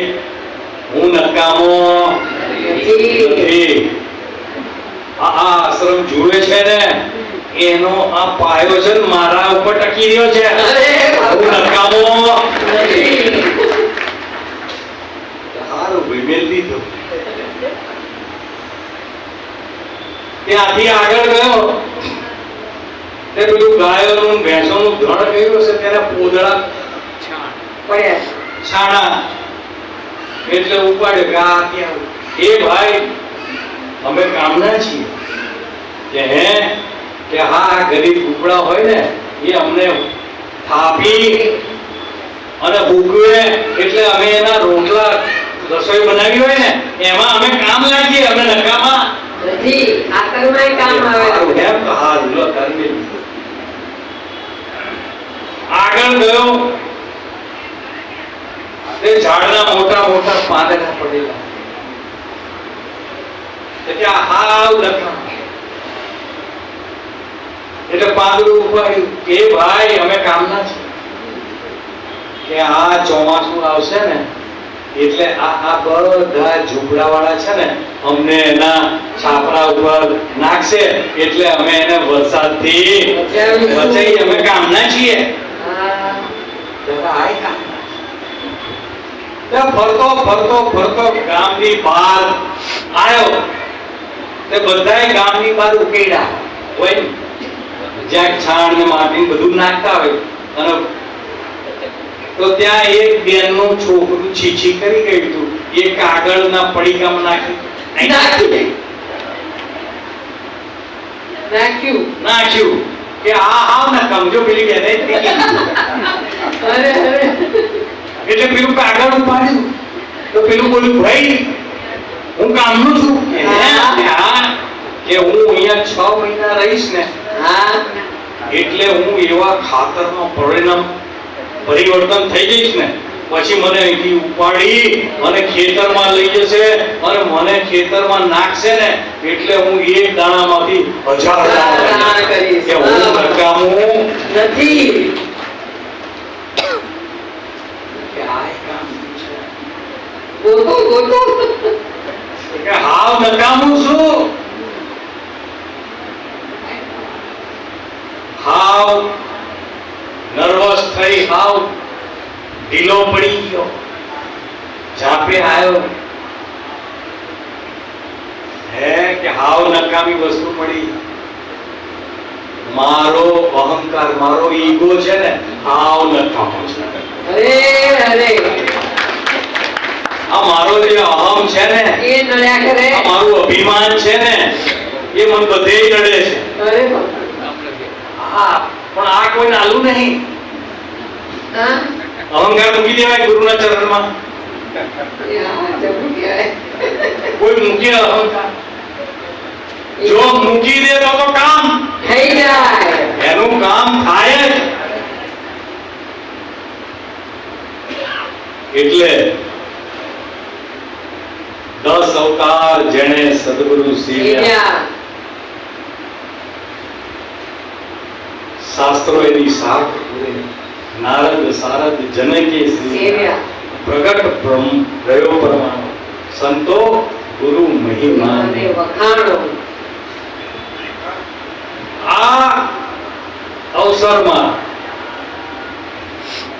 હું નકામો નથી. આ આશ્રમ જુએ છે ને એનો આ પાયો છે ને મારા ઉપર ટકી રહ્યો છે. હું નકામો નથી. સારું ભાઈ, મેલ દીધું. ત્યાંથી આગળ ગયો તે પેલું ગાયોનું ભેંસોનું ધણ કર્યું છે તેને પોદળા પડ્યા. છાણા એટલે ઉપાડ્યો કે આ ત્યાં એ ભાઈ અમે કામના છીએ કે હે કે હા ગરીબ કુકડા હોય ને એ અમને થાપી અને ભૂકવે એટલે અમે એના રોટલા રસોઈ બનાવી હોય ને એમાં અમે કામ લાગીએ, અમે નકામા નથી. આકલમાંય કામ આવે. સારું, એમ તો હારું, લો તારી આગળ ગયો તે ઝાડના મોટા મોટા પાંદડા પડેલા એટલે આ હાવ નકામ. એટલે પાંદડું ઉપાડ્યું કે ભાઈ અમે કામના છે કે આ ચોમાસું આવશે ને એટલે આ બધા ઝૂંપડાવાળા છે ને અમને એના છાપરા ઉપર નાખશે એટલે અમે એને વરસાદથી બચાવી અમે કામના છીએ. હા. ફરતો ફરતો ફરતો ગામની બહાર આવ્યો તે બધાય ગામની બહાર ઉકેડ્યા હોય ને, જ્યાં છાણ ને માટી બધું નાખતા હોય અને તો ત્યાં એક બેનનું છોકરું છીછી કરી ગયું હતું. એ કાગળના પડીકામાં નાખ્યું કે આ હાવ ના કમજો પેલી બેને અરે અરે. એટલે પેલું કાગળ ઉપાડ્યું તો પેલું બોલ્યું ભાઈ હું કામનું છું કે હા કે હું અહીંયા 6 મહિના રહીશ ને હા. એટલે હું એવા ખાતરમાં પરિવર્તન થઈ જઈશ ને પછી મને અહીંથી ઉપાડી અને ખેતરમાં લઈ જશે અને મને ખેતરમાં નાખશે ને એટલે હું એક દાણામાંથી 1000 દાણા કરીશ. કે હું નકામું નથી. કે આ કામ છે ગોતો ગોતો. કે હાવ નકામું છું, હાવ નર્વસ થઈ, હાવ ઢીલો પડી ગયો. જાપે આવ્યો હે કે હાવ નકામી વસ્તુ મળી. મારો અહંકાર, મારો ઈગો છે ને હાવ નકામો છે. અરે અરે. આ મારો જે અહમ છે ને એ નડ્યા કરે. આ મારું અભિમાન છે ને એ મને બધે નડે છે. અરે હા, પણ આ કોઈ નાલું નહીં. હા. અહંકાર મૂકી દેવાય ગુરુના ચરણમાં. યા જબરું કહેવાય. કોઈ મૂકે અહંકાર, જો મૂકી દે તો કામ થઈ જાય. એનું કામ થાય જ. એટલે 10 અવતાર જેણે સદગુરુ સેવ્યા, શાસ્ત્રો એની સાથ પૂરે, નારદ સારદ જનકે સેવ્યા, પ્રગટ બ્રહ્મ રહ્યો પરમાણુ, સંતો ગુરુ મહિમાને વખાણો. આ અવસરમાં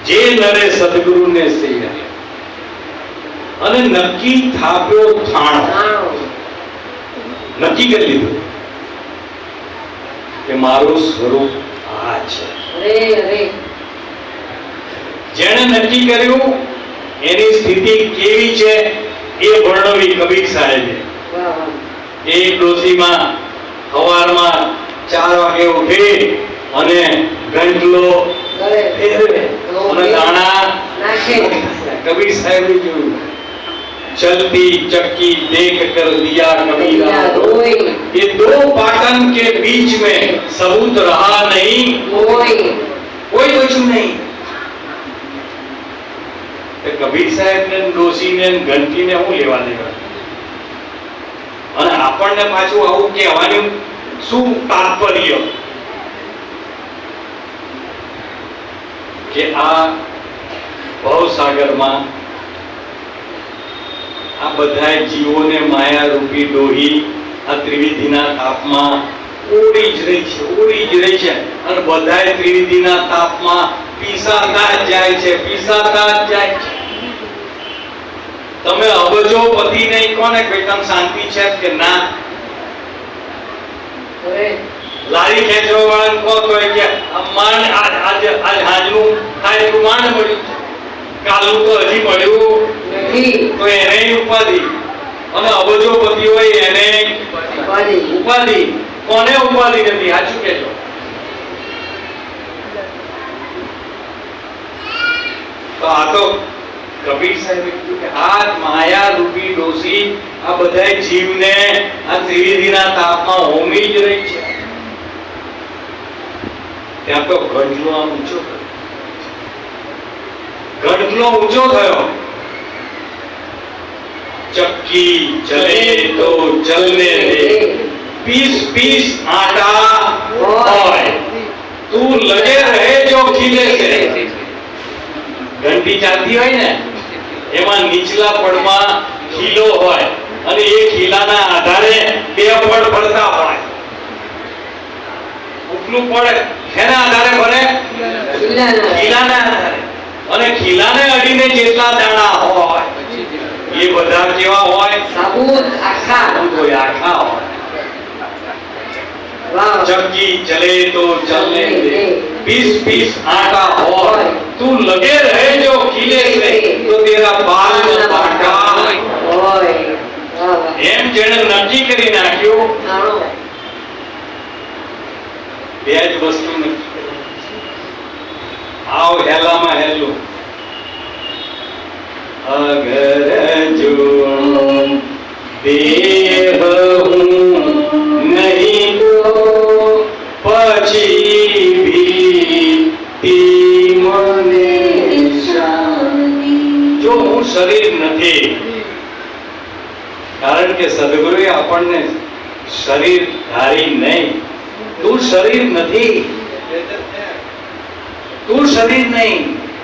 જે નરે સદગુરુને સેવ્યા અને નક્કી થાપ્યો થાણો, નક્કી કરી લીધું કે મારું સ્વરૂપ આ છે. અરે અરે. જેણે નક્કી કર્યું એની સ્થિતિ કેવી છે એ વર્ણવી કબીર સાહેબે. વાહ વાહ. એ ડોસીમાં સવારમાં 4 વાગે ઉઠી અને ગંટલો ગળે અને દાણા નાખે કબીર સાહેબે જોયું चलती चक्की देख कर दिया कबीरा रोई ये दो पाटन के बीच में सबूत रहा नहीं कोई बचू नहीं तो कबीर साहेब ने डोसी ने घंटी ने હું લેવા દેવા અને આપણને પાછું આવું કહેવાનું શું તાત્પર્ય કે આ ભવસાગરમાં આ બધા જીવોને માયા રૂપી ડોહી આ ત્રિવિધિના તાપમાં ઓડી જ રહી છે અને બધા ત્રિવિધિના તાપમાં પીસાતા જ જાય છે તમે અબજો પતિ નહીં કોને કોઈ તમ શાંતિ છે કે ના લારી ખેંચવા વાળાને કહો તો કે માંડ આજ હાજનું થાય એટલું માંડ મળ્યું કાલનું તો હજી મળ્યું તો એને ઉપાધિ અને અબજોપતિ હોય એને ઉપાધિ કોને ઉપાધિ નથી સાચું કહેજો તો આ તો કબીર સાહેબે કીધું કે આ માયા રૂપી ડોસી આ બધા જીવને આ ત્રિવિધિના તાપમાં હોમી જ રહી છે ત્યાં તો ગઢલો ઊંચો થયો चक्की चले तो चलने दे पीस पीस आटा होय तू लगे रहे जो खिले से घंटी चालती હોય ને એમાં નીચલા પડમાં ખીલો હોય અને એ ખીલાના આધારે બે પડ પડતા હોય ઉપલું પડ એના આધારે ભરે ખીલાના આધારે અને ખીલાને અડીને જેટલા દાણા હોય ये બધા કેવા હોય સાબુત આખા કોઈ આખા હોય વાહ चक्की चले तो चलने दे पीस पीस आटा होय तू लगे रहे जो खिले से तो तेरा बाल न बाटा ઓય વાહ એમ જેણે નક્કી કરી નાખ્યું આણો બે જ વસ્તુ નક્કી કરી આવ હેલામાં હેલું अगर जो देह हूँ नहीं तो पची भी तीमने जो હું શરીર નથી કારણ કે સદગુરુએ આપણને શરીર ધારી નહીં તું શરીર નથી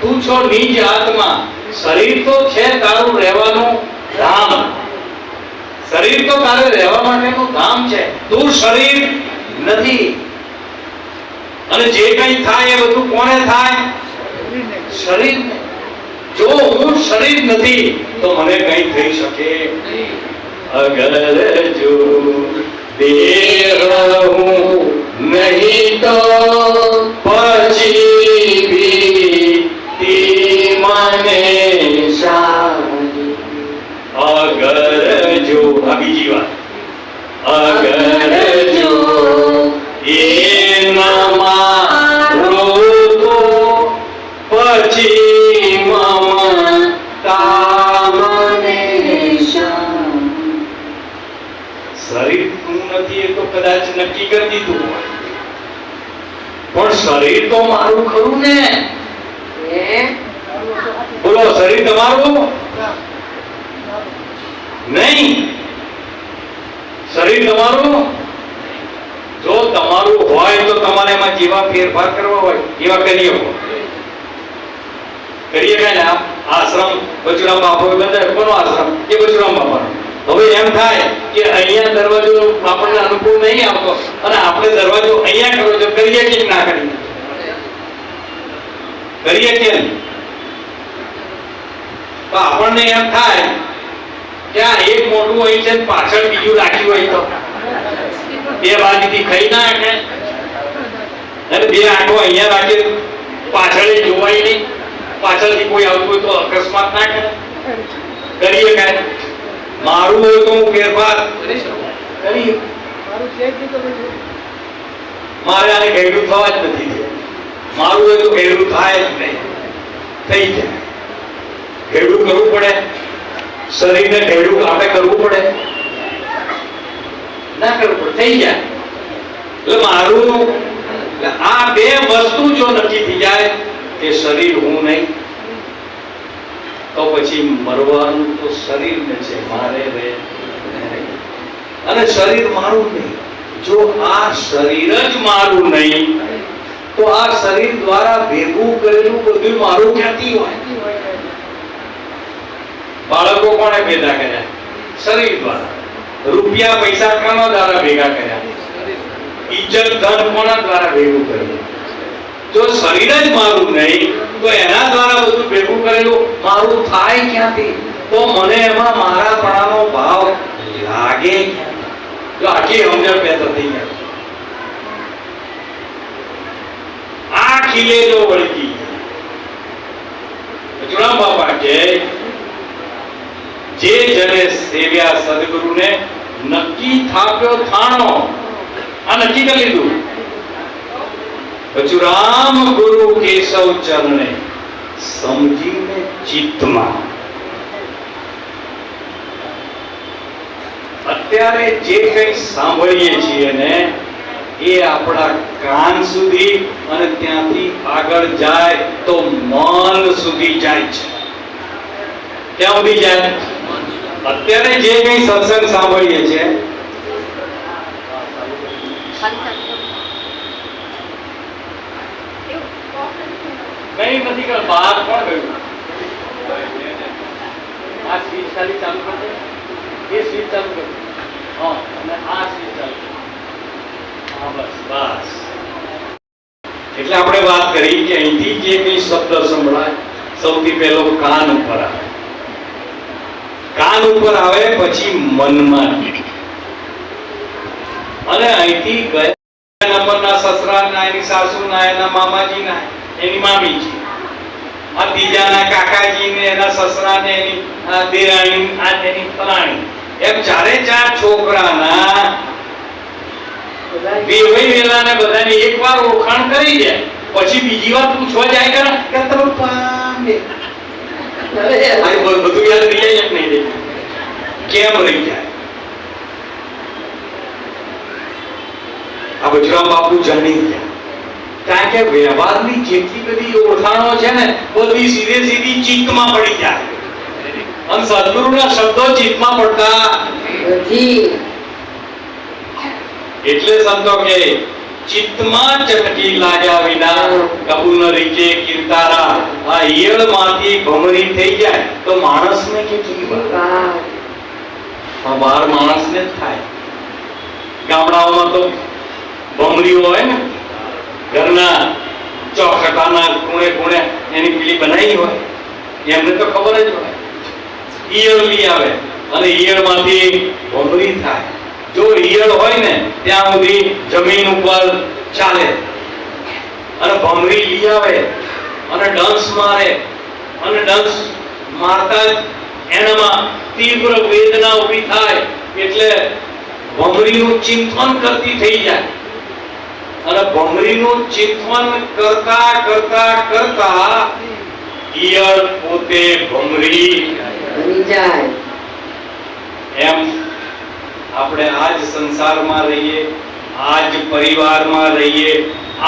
તું છો નિજ આત્મા શરીર તો છે તારું રહેવાનું ધામ શરીર તો તારે રહેવા માટેનું ધામ છે તું શરીર નથી અને જે કંઈ થાય એ બધું કોને થાય શરીર જો હું શરીર નથી તો મને કંઈ થઈ શકે અગર જો દેહ હું નહીં તો પછી भी तीमने अगर जो बीजी बात अगर जो ये न मारो तो पची ममता शरीर તું નથી એ તો કદાચ નક્કી કરી દીધું હોય પણ શરીર તો મારું ખરું ને બોલો શરીર તમારું નહીં શરીર તમારું જો તમારું હોય તો તમારે એમાં જેવા ફેરફાર કરવા હોય એવા કરીએ કાંઈ ને આશ્રમ બચુરામ બાપુ બંધાય કોનો આશ્રમ એ બચુરામ બાપાનો હવે એમ થાય કે અહીંયા દરવાજો આપણને અનુકૂળ નહીં આવતો અને આપણે દરવાજો અહીંયા કરો તો કરીએ કે ના કરીએ કેમ તો આપણને એમ થાય કે આ એક મોટું હોય છે પાછળ બીજું રાખ્યું હોય તો બે બાજુથી ખાઈ ના શકે અને બે આંખો અહીંયા રાખે પાછળ જોવાય નહીં પાછળથી કોઈ આવતું હોય તો અકસ્માત ના કરે કરીએ કાંઈ મારું હોય તો હું ફેરફાર કરીએ મારે આને ગયડું થવા જ નથી મારું હોય તો ઘેડું થાય જ નહીં, થઈ જાય. ઘેડું કરવું પડે, શરીરને ઘેડું આપણે કરવું પડે, ના કરવું પડે, થઈ જાય. એટલે મારું આ બે વસ્તુ જો નક્કી થઈ જાય કે શરીર હું નહીં, તો પછી મરવાનું તો શરીરને છે, મારે રે. અને શરીર મારું નહીં. જો આ શરીર જ મારું નહીં તો આ શરીર દ્વારા ભેગું કરેલું બધું મારું ક્યાંથી હોય? બાળકો કોણે પેદા કર્યા? શરીર દ્વારા. રૂપિયા પૈસા કોના દ્વારા ભેગા કર્યા? ઇજ્જત ધન કોના દ્વારા ભેગું કરેલું? જો શરીર જ મારું નહીં તો એના દ્વારા બધું ભેગું કરેલું મારું થાય ક્યાંથી? તો મને એમાં મારાપણાનો ભાવ લાગે ક્યાંથી? જો આખી સમજણ પેદા થઈ જાય. આ ખીલે જો વળગી અચુરામ બાપા કે જે જને સેવ્યા સદગુરુને નક્કી થાપ્યો થાણો. આ નક્કી કરી લીધું. અચુરામ ગુરુ કેશવ ચરણે સમજીને ચિત્તમાં. અત્યારે જે કંઈ સાંભળીએ છીએ ને એ આપણા કાન સુધી અને ત્યાંથી આગળ જાય તો મન સુધી જાય છે. ક્યાં સુધી જાય? અત્યારે જે કંઈ સત્સંગ સાંભળીએ છીએ કઈ નથી કર બહાર કોણ ગયું? આ સ્વિચ ખાલી ચાલુ કરજો, એ સ્વિચ ચાલુ કરજો, હા, અને આ સ્વિચ ચાલુ કરજો. હા, બસ બસ. એટલે આપણે વાત કરી કે અહીંથી જે કંઈ શબ્દ સંભળાય સૌથી પહેલો કાન ઉપર આવે. કાન ઉપર આવે પછી મનમાં, અને અહીંથી ગયા નંબરના સસરાના, એની સાસુના, એના મામાજીના, એની મામીજી, આ ત્રીજાના કાકાજી ને એના સસરા ને એની દેરાણી, આ તેની ફલાણી, એમ ચારે ચાર છોકરાના વેવાઈ વેલાને બધાની એકવાર ઓળખાણ કરી દે પછી બીજી વાર પૂછવા જાય કે તમે પામે આ બધું યાદ રહી જાય કે નહીં રહી? કેમ રહી જાય? આ બજરામ બાપુ જાણી ગયા. કારણ કે વ્યવહારની જેટલી બધી ઓળખાણો છે ને બધી સીધે સીધી ચિત્તમાં પડી જાય. અને સદગુરુના શબ્દો ચિત્તમાં પડતા નથી. એટલે સંતો કે ચિત્તમાં ચટકી લાગ્યા વિના કબૂલ ન રીચે કીર્તારા. આ ઈયળમાંથી ભમરી થઈ જાય તો માણસને કેટલી વાર? બહાર માણસને જ થાય. ગામડાઓમાં તો ભમરીઓ હોય ને ઘરના ચોખટાના ખૂણે ખૂણે એની પીલી બનાવી હોય, એમને તો ખબર જ હોય. ઈયળ લઈ આવે અને ઈયળમાંથી ભમરી થાય. જો ઈયળ હોય ને ત્યાં સુધી જમીન ઉપર ચાલે, અને ભમરી લઈ આવે અને ડંસ મારે, અને ડંસ મારતા જ એનામાં તીવ્ર વેદના ઊભી થાય એટલે ભમરીનું ચિંતન કરતી થઈ જાય. અને ભમરીનું ચિંતન કરતા કરતા કરતા ઈયળ પોતે ભમરી બની જાય. એમ આપણે આજ સંસારમાં રહીએ, આજ પરિવારમાં રહીએ,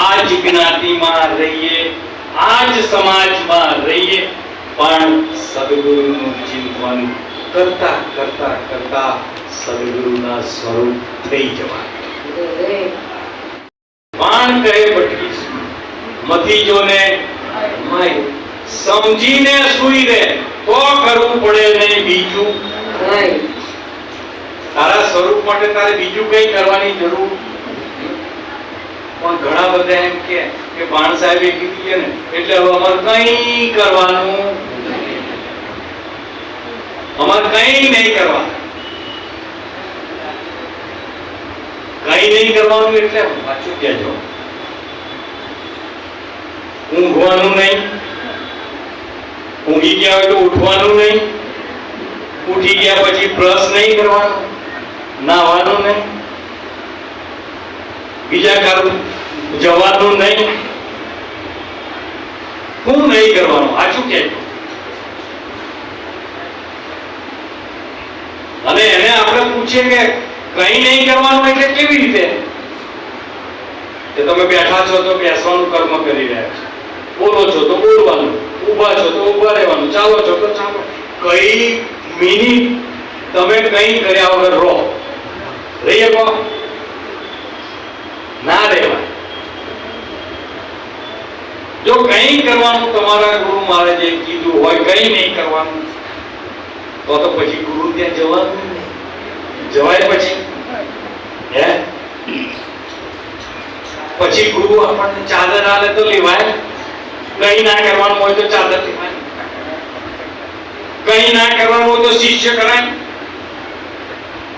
આજ જ્ઞાતિમાં રહીએ, આજ સમાજમાં રહીએ, પણ સદગુરુનું ચિંતન કરતા કરતા કરતા સદગુરુના સ્વરૂપ થઈ જવાય. બાણ કહે ભટકીશ મથી જોને માય. સમજીને સુઈ રે તો કરવું પડે નહીં બીજું નહીં. તારા સ્વરૂપ માટે તારે બીજું કઈ કરવાની જરૂર. પણ ઘણા બધા એમ કે બાણ સાહેબે કીધું છે ને એટલે હવે અમારે કઈ કરવાનું, અમારે કઈ નહીં કરવાનું. કઈ નહીં કરવાનું એટલે પાછું કહેજો ઊંઘવાનું નહીં, ઊંઘી ગયા હોય તો ઉઠવાનું નહીં, ઉઠી ગયા પછી બ્રશ નહીં કરવાનું, નાહવાનું નહીં, બીજા કામ જવાનું નહીં, શું નહીં કરવાનું, સાચું કે? અને એને આપણે પૂછીએ કે કઈ નહીં કરવાનું એટલે કેવી રીતે? કે તમે બેઠા છો તો બેસવાનું કર્મ કરી રહ્યા છો, બોલો છો તો બોલવાનું, ઊભા છો તો ઊભા રહેવાનું, ચાલો છો તો ચાલો. કઈ મિનિટ તમે કઈ કર્યા વગર રહો, રહી શકો? ના રહેવાય. જો કઈ કરવાનું તમારા ગુરુ મહારાજે કીધું હોય, કઈ નહીં કરવાનું, તો પછી ગુરુ ત્યાં જવાનું નહીં. જવાય પછી? હે? પછી ગુરુ આપણને ચાદર આલે તો લેવાય? કઈ ના કરવાનું હોય તો ચાદર લેવાય? કઈ ના કરવાનું હોય તો શિષ્ય કરાય?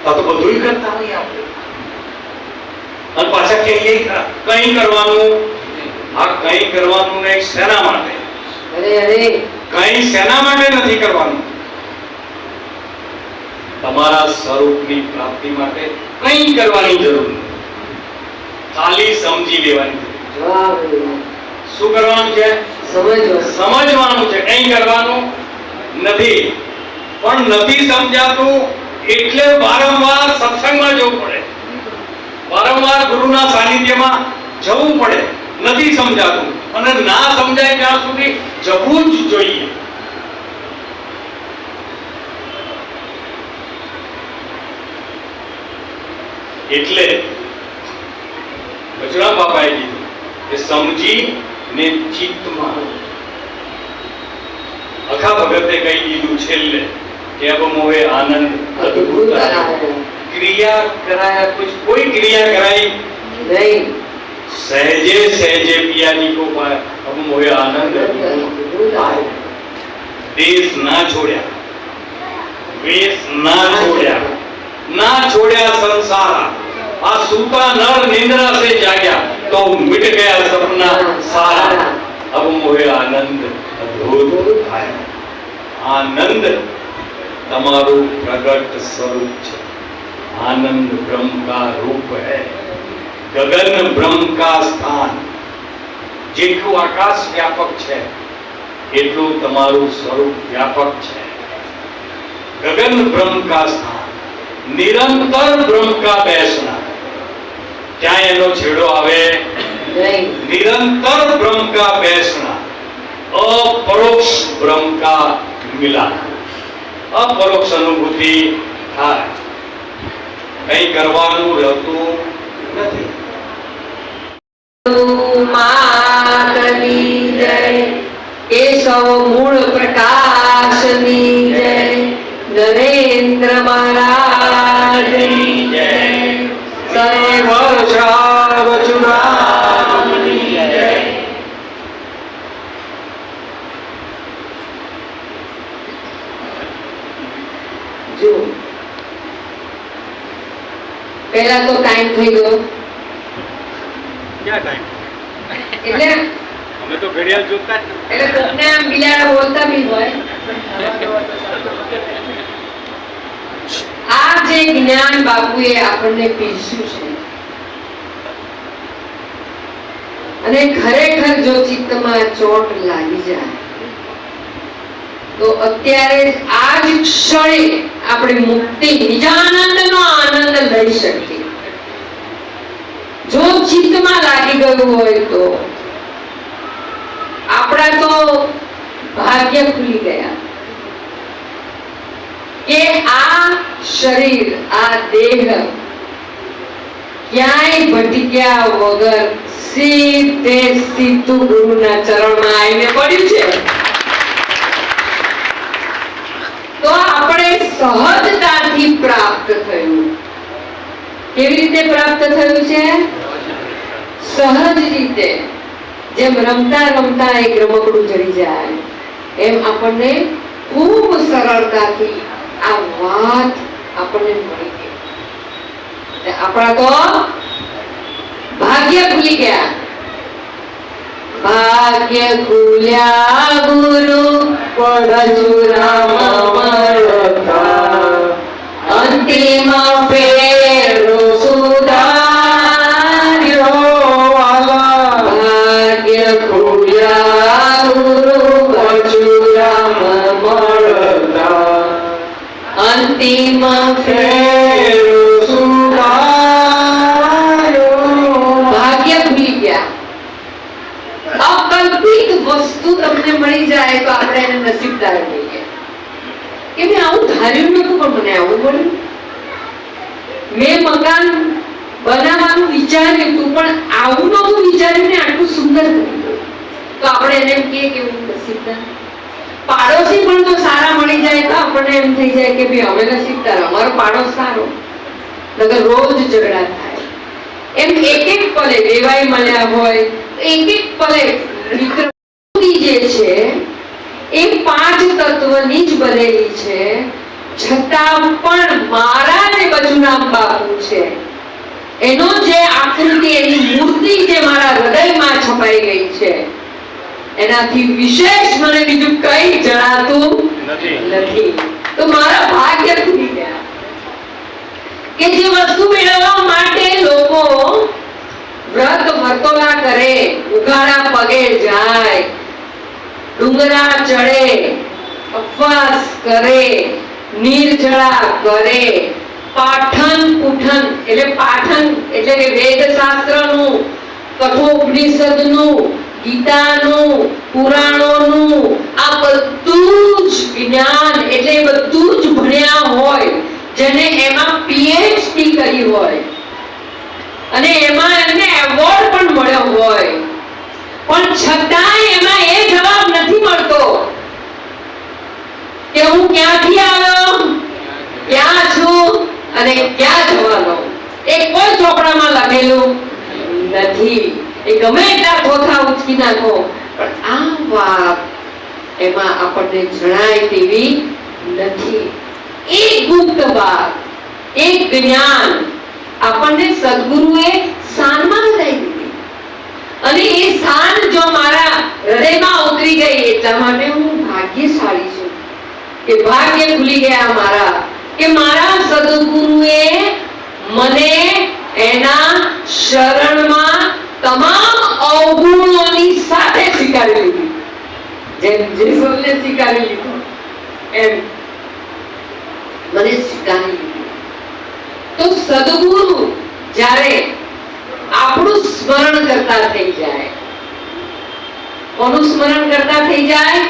તો બધું કરતા હોય આપણે, અને પાછા કહીએ કઈ કરવાનું. આ કઈ કરવાનું ને શેના માટે? કઈ શેના માટે નથી કરવાનું? તમારા સ્વરૂપની પ્રાપ્તિ માટે કઈ કરવાની જરૂર નથી, ખાલી સમજી લેવાની. શું કરવાનું છે? સમજવાનું છે. કઈ કરવાનું નથી. પણ નથી સમજાતું એટલે વારંવાર સત્સંગમાં જવું પડે, વારંવાર ગુરુના સાનિધ્યમાં જવું પડે. નથી સમજાતું, અને ના સમજાય ત્યાં સુધી જવું જ જોઈએ. એટલે બચડા બાપાએ કીધું કે સમજી ને ચિત્તમાં. અખા ભગતે કહી દીધું છેલ્લે કે અબ મોહે આનંદ અદ્ભુત ક્રિયા કરાયા, કોઈ ક્રિયા કરાઈ નહીં, सहजे सहजे पिया जी को पाया, अब मोहे आनंद आया. देश ना छोड़्या, वेश ना छोड़्या, ना छोड़्या संसार. आ सूता नर निंद्रा से जाग्या तो मिट गया सपना सारा. अब मोहे आनंद अद्भुत आया. आनंद તમારું પ્રગટ સ્વરૂપ છે. आनंद ब्रह्म का रूप है. गगन ब्रह्म का स्थान. જેટલું આકાશ વ્યાપક છે એટલું તમારું સ્વરૂપ વ્યાપક છે. गगन ब्रह्म का स्थान, निरंतर ब्रह्म का बैसना. क्या એનો છેડો આવે? निरंतर ब्रह्म का बैसना, अपरोक्ष ब्रह्म का मिलन. अपरोक्ष अनुभूति થાય. કઈ કરવાનું રહેતું નથી. માતની જય, કેશવ મૂળ પ્રકાશની જય, નરેન્દ્ર મહારાજની જય, સર્વ વર્ષાવચુરામની જય. જો પહેલા તો ટાઈમ થઈ ગયો. ક્યાં ટાઈમ? એટલે અમે તો ઘડિયાળ જોતા જ નથી. એટલે કોકને આમ બિલાડા બોલતા બી હોય. આ જે જ્ઞાન બાપુએ આપણને પીરસ્યું છે, અને ખરેખર જો ચિત્તમાં ચોટ લાગી જાય તો અત્યારે આ જ ક્ષણે આપણે મુક્તિ નિજાનંદનો આનંદ લઈ શકીએ. જો ચિત્તમાં લાગી ગયું હોય તો આપણા તો ભાગ્ય ખુલી ગયા કે આ શરીર, આ દેહ ક્યાંય ભટક્યા વગર સીધે સીધું ગુરુના ચરણમાં આવીને પડ્યું છે. તો આપણે સહજતાથી પ્રાપ્ત થયું. કેવી રીતે પ્રાપ્ત થયું છે? સહજ રીતે. જેમ રમતા રમતા એક રમકડું જડી જાય એમ આપણને ખૂબ સરળતાથી આ વાત આપણને મળી ગઈ. આપણા તો ભાગ્ય ખુલી ગયા. ભાગ્ય ખુલ્યા ગુરુ પરશુરામ મળતા, અંતિમ ફેરો સુધાર્યો વાલા. ભાગ્ય ખુલ્યા ગુરુ નસીબદાર કહીએ કે મેં આવું ધાર્યું નતું પણ મને આવું મળ્યું. મેં મકાન બનાવવાનું વિચાર્યું હતું પણ આવું નતું વિચાર્યું ને આટલું સુંદર બની ગયું. તો આપણે એને એમ કહીએ કે હું નસીબદાર. પાડોશી પણ જો સારા મળી જાય તો આપણને એમ થઈ જાય કે ભાઈ અમે નસીબદાર, અમારો પાડોશ સારો. નકર રોજ ઝઘડા થાય. એમ એક એક પલે વેવાઈ મળ્યા હોય, એક એક પલે મિત્ર જે છે એ 5 તત્વની જ બનેલી છે, છતાં પણ મારા જે બચુરામ બાપુ છે એનો જે આકૃતિ, એની મૂર્તિ જે મારા હૃદયમાં છપાઈ ગઈ છે એનાથી વિશેષ મને બીજું કઈ જણાતું નથી. તો મારા ભાગ્ય ખુલી ગયા કે જે વસ્તુ મેળવવા માટે લોકો વ્રત વર્તોલા કરે, ઉઘાડા પગે જાય, ડુંગરા ચડે, ઉપવાસ કરે, નિર્જળા કરે, પાઠન પૂઠન એટલે પાઠન એટલે કે વેદ શાસ્ત્રનું, કઠોપનિષદનું, ગીતાનું, પુરાણોનું આ બધું જ જ્ઞાન એટલે બધું જ ભણ્યા હોય, જેને એમાં પીએચડી કરી હોય અને એમાં એમને એવોર્ડ પણ મળ્યો હોય, પણ છતાંય એમાં એ જવાબ નથી મળતો કે હું ક્યાંથી આવ્યો, ક્યાં છું અને ક્યાં જવાનો. એ કોઈ ચોપડામાં લખેલું નથી. એ ગમે એટલા થોથા ઉચકી નાખો પણ આ વાત એમાં આપણને જણાય તેવી નથી. એક ગુપ્ત વાત, એક જ્ઞાન આપણને સદગુરુએ શાનમાં બતાવી દીધી અને એ શાન જો મારા હૃદયમાં ઉતરી ગઈ એટલા માટે હું ભાગ્યશાળી છું કે ભાગ્ય ખુલી ગયા મારા કે મારા સદગુરુએ મને એના શરણમાં તમામ અવગુણોની સાથે સ્વીકારી લીધી. જેમ જેસુને સ્વીકારી લીધો એમ મને સ્વીકારી લીધી. તો સદગુરુ જ્યારે આપણું સ્મરણ કરતા થઈ જાય, કોનું સ્મરણ કરતા થઈ જાય?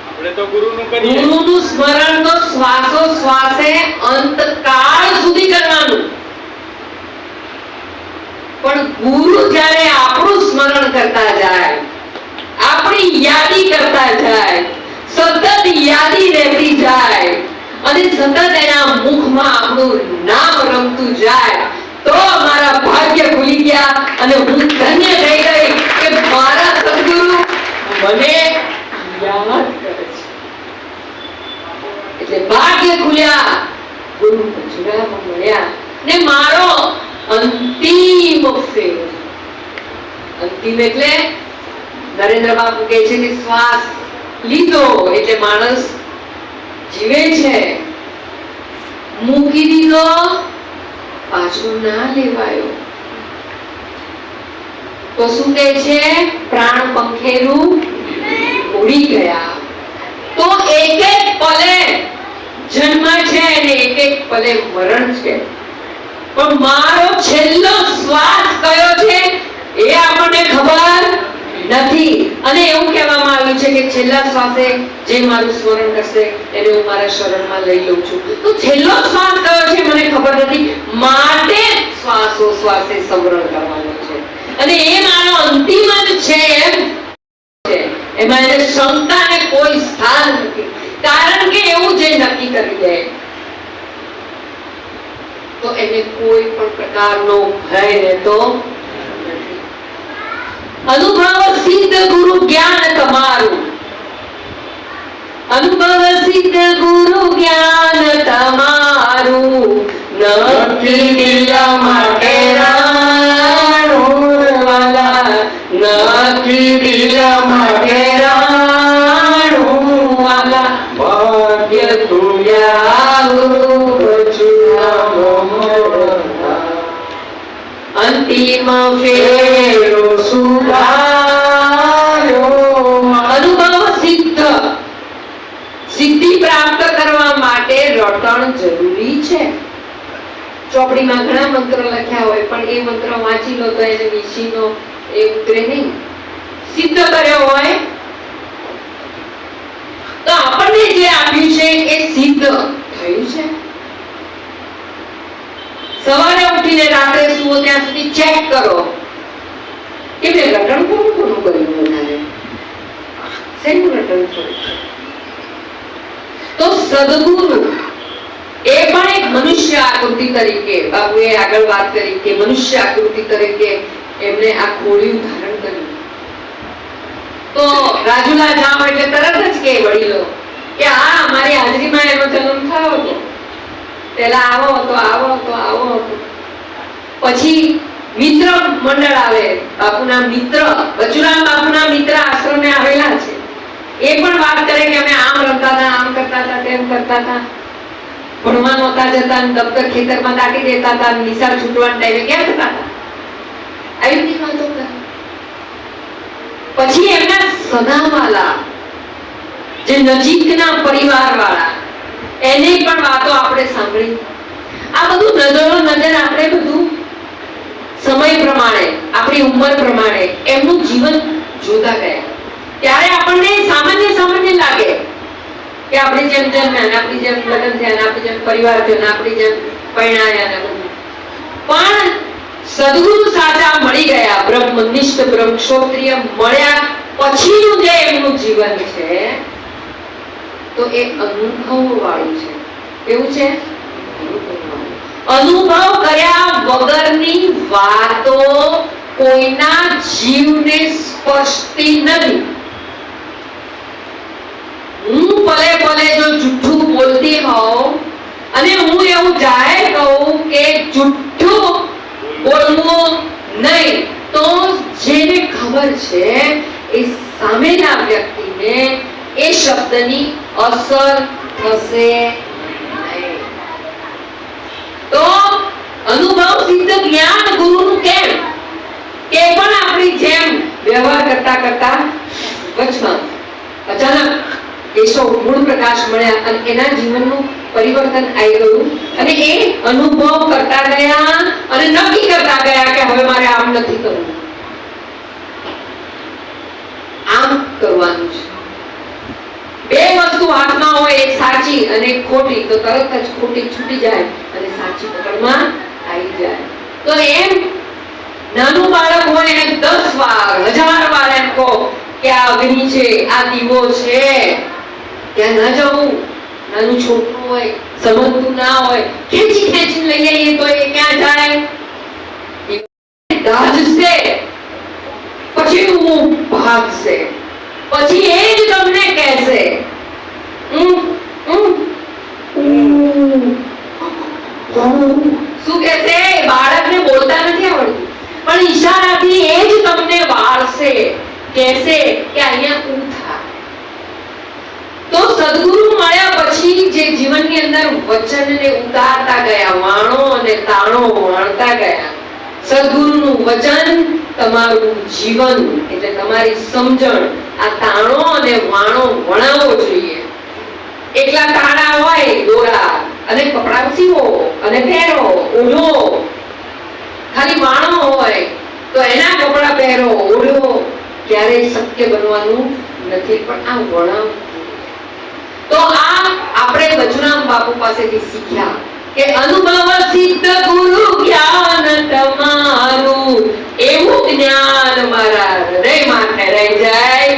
આપણે તો ગુરુનું કરીએ. ગુરુનું સ્મરણ તો શ્વાસો શ્વાસે અંતકાળ સુધી કરવાનું. પણ ગુરુ જ્યારે આપણું સ્મરણ કરતા જાય, આપણી યાદી કરતા જાય, સતત યાદી રહેતી જાય અને સતત એના મુખમાં આપણું નામ રમતું જાય તો મારા ભાગ્ય ખુલી ગયા અને હું ધન્ય થઈ ગઈ કે મારા સદગુરુ મને યાદ કરે છે. એટલે ભાગ્ય ખુલ્યા, ગુરુ બચુરામ મળ્યા ને મારો અંતિમ ફેર. અંતિમ એટલે નરેન્દ્ર બાપુ કહે છે કે શ્વાસ લીધો એટલે માણસ જીવે છે, મૂકી દીધો પાછો ના લેવાયો. તો શું કહે છે? પ્રાણ પંખેરું ઉડી ગયા. તો એક એક પલે જન્મ છે અને એક એક પલે મરણ છે. પણ મારો છેલ્લો શ્વાસ કયો છે એ આપણને ખબર નથી. અને એવું કહેવામાં આવ્યું છે કે છેલ્લા શ્વાસે જે મારું સ્મરણ કરશે એને હું મારા શરણમાં લઈ લઉં છું. તો છેલ્લો શ્વાસ કયો છે મને ખબર નથી, માટે શ્વાસો શ્વાસે સ્મરણ કરવાનું છે અને એ મારો અંતિમ જ છે એમ છે. એમાં એને શંકાને કોઈ સ્થાન નથી, કારણ કે એવું જે નક્કી કરી દે તો એને કોઈ પણ પ્રકારનો ભય રહેતો નથી. અનુભવ સિદ્ધ ગુરુ જ્ઞાન તમારું, અનુભવ સિદ્ધ ગુરુ જ્ઞાન તમારું, નક્કી દિલા માટે રાણું વાલા, નક્કી દિલા માટે રાણું વાલા, ભાગ્ય તુલ્યા અંતિમ ફેરો સુધાર્યો. અનુભવ સિદ્ધ, સિદ્ધિ પ્રાપ્ત કરવા માટે રટણ જરૂરી છે. ચોપડીમાં ઘણા મંત્રો લખ્યા હોય પણ એ મંત્ર વાંચી લો તો એને વિશીનો એ ઉતરે નહીં. સિદ્ધ કર્યો હોય તો આપણને જે આપ્યું છે એ સિદ્ધ થયું છે. સવારે ઉઠીને રાત્રે સુવો ત્યાં સુધી ચેક કરો કે મેં રટણ કોનું કર્યું વધારે, શેનું રટણ થયું છે. તો સદગુરુ એ પણ એક મનુષ્ય આકૃતિ તરીકે, બાપુએ આગળ વાત કરી કે મનુષ્ય આકૃતિ તરીકે એમને આ ખોળિયું ધારણ કર્યું. તો રાજુલા જામ એટલે તરત જ કે વડીલો કે આ મારી હાજરીમાં એનો જન્મ થયો હતો, પેલા આવો હતો. પછી મિત્ર મંડળ આવે, બાપુના મિત્ર, બચુરામ બાપુના મિત્ર આશ્રમે આવેલા છે. એ પણ વાત કરે કે અમે આમ રમતા હતા, આમ કરતા હતા, તેમ કરતા હતા, ભણવા નહોતા જતા, દફતર ખેતરમાં દાટી દેતા હતા, નિશાળ છૂટવાના ટાઈમે ક્યાં જતા હતા, આવી બધી વાતો કરે. પછી એમના સદાવાલા જે નજીકના પરિવાર વાળા એની પણ વાતો આપણે સાંભળી. આ બધું નજર આપણે બધું સમય પ્રમાણે, આપણી ઉંમર પ્રમાણે એમનું જીવન જોતા ગયા. ત્યારે આપણને સામાન્ય લાગે કે આપણી જેમ જન્મ્યા, આપણી જેમ લગ્ન થયા, આપણી જેમ પરિવાર થયો, આપણી જેમ પરણાયા ને બધું. પણ સદગુરુ સાચા મળી ગયા, બ્રહ્મનિષ્ઠ બ્રહ્મક્ષોત્રિય મળ્યા પછીનું જે એમનું જીવન છે તો એ અનુભવ વાળું છે. કેવું છે? અનુભવ કર્યા વગરની વાતો કોઈના જીવને સ્પર્શતી નથી. હું ભલે જો જુઠ્ઠું બોલતી હોઉં અને હું એવું જાહેર કહું કે જુઠ્ઠું બોલવું નહીં, તો જેને ખબર છે એ સામેના વ્યક્તિને એ શબ્દની અસર થશે નહીં. તો અનુભવ સિદ્ધ જ્ઞાન ગુરુનું કેમ કે પણ આપણી જેમ વ્યવહાર કરતા વચમાં અચાનક કેશવ મૂળ પ્રકાશ મળ્યા અને એના જીવનનું પરિવર્તન આવી ગયું અને એ અનુભવ કરતા ગયા અને નક્કી કરતા ગયા કે હવે મારે આમ નથી કરવું, આમ કરવાનું છે. બે વસ્તુ હાથમાં હોય, એક સાચી અને એક ખોટી, તો તરત જ ખોટી છૂટી જાય અને સાચી પકડમાં આવી જાય. તો એમ નાનું બાળક હોય એને 10 વાર 1000 વાર એમ કહો કે આ અગ્નિ છે, આ દીવો છે, ત્યાં ન જવું. નાનું છોકરું હોય, સમજતું ના હોય, ખેંચીને લઈ આવીએ તો એ ક્યાં જાય? દાજશે, પછી હું ભાગશે, પછી એ જ તમને કહેશે શું કહેશે? બાળકને બોલતા નથી આવડતું, પણ ઈશારાથી એ જ તમને વાળશે, કહેશે કે અહીંયા ઊભું થા. તો સદગુરુ મળ્યા પછી જે જીવનની અંદર વચનને ઉતારતા ગયા, વાણો અને તાણો વાણતા ગયા. સદગુરુનું વચન તમારું જીવન એટલે તમારી સમજણ, આ તાણો અને વાણો વણાવવો જોઈએ. એકલા તાણા હોય દોરા અને કપડા સીવો અને પહેરો, ઓઢો. ખાલી વાણો હોય તો એના કપડા પહેરો, ઓઢો, ક્યારેય શક્ય બનવાનું નથી. પણ આ વણાવ, તો આ આપણે બચુરામ બાપુ પાસેથી શીખ્યા કે અનુભવ સિદ્ધ ગુરુ જ્ઞાન તમારું, એવું જ્ઞાન મારા હૃદયમાં ઠેરાઈ જાય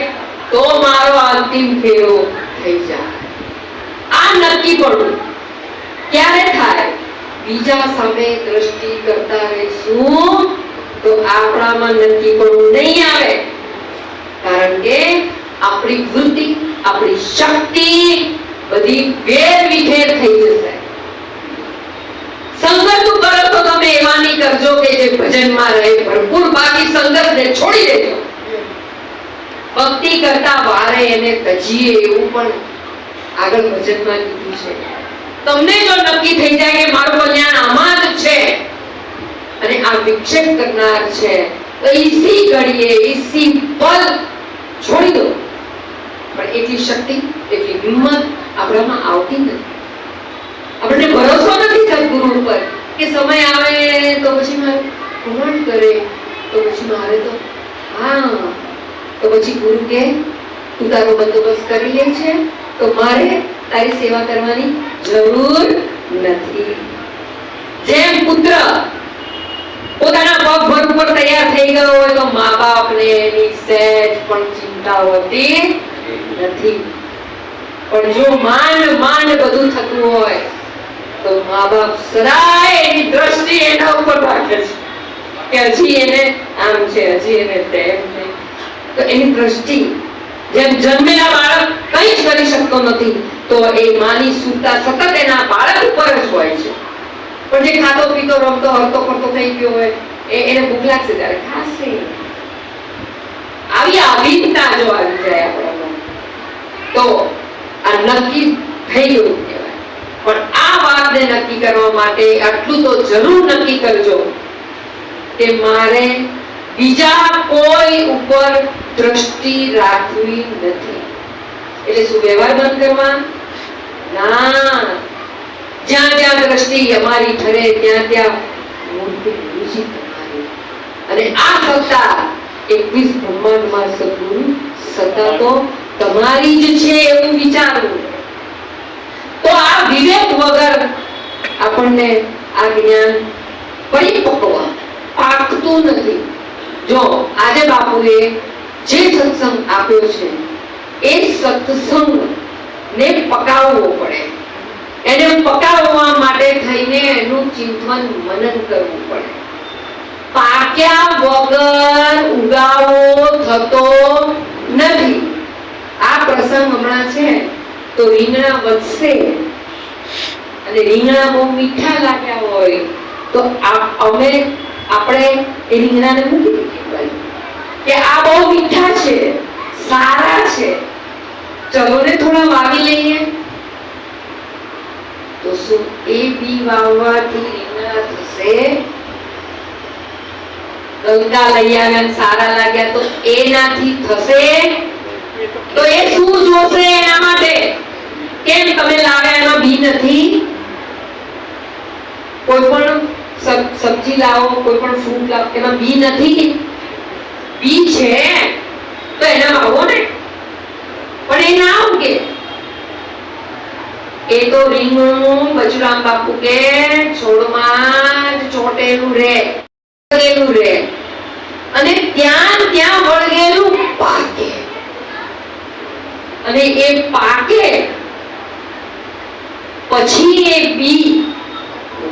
તો મારો અંતિમ ફેરો થઈ જાય. આ નક્કી પડવું ક્યારે થાય? બીજા સામે દ્રષ્ટિ કરતા રહીશું તો આપણામાં નક્કી પડવું નહીં આવે. કારણ કે આપણી વૃત્તિ, આપણી શક્તિ બધી વેરવિખેર થઈ જશે. સંગત કરો તો તમે એવા નહીં કરજો કે જે ભજનમાં રહે ભરપૂર, બાકી સંગતને છોડી દેજો. ભક્તિ કરતા વારે એને તજીએ એવું પણ આગળ ભજનમાં કીધું છે. તમને જો નક્કી થઈ જાય કે મારું કલ્યાણ આમાં જ છે અને આ વિક્ષેપ કરનાર છે, તો ઈસી ઘડીએ, ઈસી પલ છોડી દો. પણ એટલી શક્તિ, એટલી હિંમત આપણામાં આવતી નથી. આપણને ભરોસો નથી સદગુરુ ઉપર કે સમય આવે તો પછી મારે કોણ કરે, તો પછી મારે તો હા, તો પછી ગુરુ કે તું તારો બંદોબસ્ત કરી લે છે, તો મારે તારી સેવા કરવાની જરૂર નથી. જેમ પુત્ર પોતાના પગ ભર ઉપર તૈયાર થઈ ગયો હોય તો મા બાપને એની સહેજ પણ ચિંતા હોતી નથી. પણ જો માંડ બધું થતું હોય તો મા બાપ સદાય એની દ્રષ્ટિ એના ઉપર રાખે છે કે હજી એને આમ છે, હજી એને તેમ છે. તો એની દ્રષ્ટિ જેમ જન્મેલા બાળક કંઈ જ કરી શકતો નથી તો એ માની સુરતા સતત એના બાળક ઉપર જ હોય છે. પણ જે ખાતો પીતો રમતો હરતો ફરતો થઈ ગયો હોય એને ભૂખ લાગશે ત્યારે ખાશે. આવી આવીનતા જો આવી જાય આપણામાં તો આ નક્કી થઈ ગયું કહેવાય. પણ આ વાતને નક્કી કરવા માટે આટલું તો જરૂર નક્કી કરજો કે મારે બીજા કોઈ ઉપર દ્રષ્ટિ રાખવી નથી. એટલે શું વ્યવહાર બંધ કરવા? ના, જ્યાં જ્યાં દ્રષ્ટિ અમારી ઠરે ત્યાં ત્યાં મૂર્તિ રુચિ તમારી. અને આ સત્તા 21 બ્રહ્માંડમાં સદગુરુ સત્તા તો તમારી જ છે એવું વિચારવું. તો આ વિવેક વગર આપણને આ જ્ઞાન પરિપક્વ પાકતું નથી. જો આજે બાપુએ જે સત્સંગ આપ્યો છે એ સત્સંગ ને પકાવવો પડે. એને પકાવવા માટે થઈને એનું ચિંતન મનન કરવું પડે. પાક્યા વગર ઉગાવો થતો નથી. આ પ્રસંગ હમણાં છે તો રીંગણા વધશે અને રીંગણા બહુ મીઠા લાગ્યા હોય તો આપણે એ રીંગણાને મૂકી દીધી કે આ બહુ મીઠા છે, સારા છે, ચલો ને થોડા વાવી લઈએ. તો શું એ બી વાવવાથી રીંગણા થશે? ગંગા લઈ આવ્યા સારા લાગ્યા તો એનાથી થશે? તો એ શું જોશે એના માટે? કેમ તમે લાવ્યા એમાં બી નથી? કોઈ પણ સબ્જી લાવો, કોઈ પણ ફ્રૂટ લાવો, એમાં બી નથી? બી છે તો એના વાવો ને. પણ એ ના ઉગે. એ તો રીંગણું બચુરામ બાપુ કે છોડમાં જ ચોટેલું રહે અને ત્યાં વળગેલું પાકે. અને એ પાકે પછી એ બી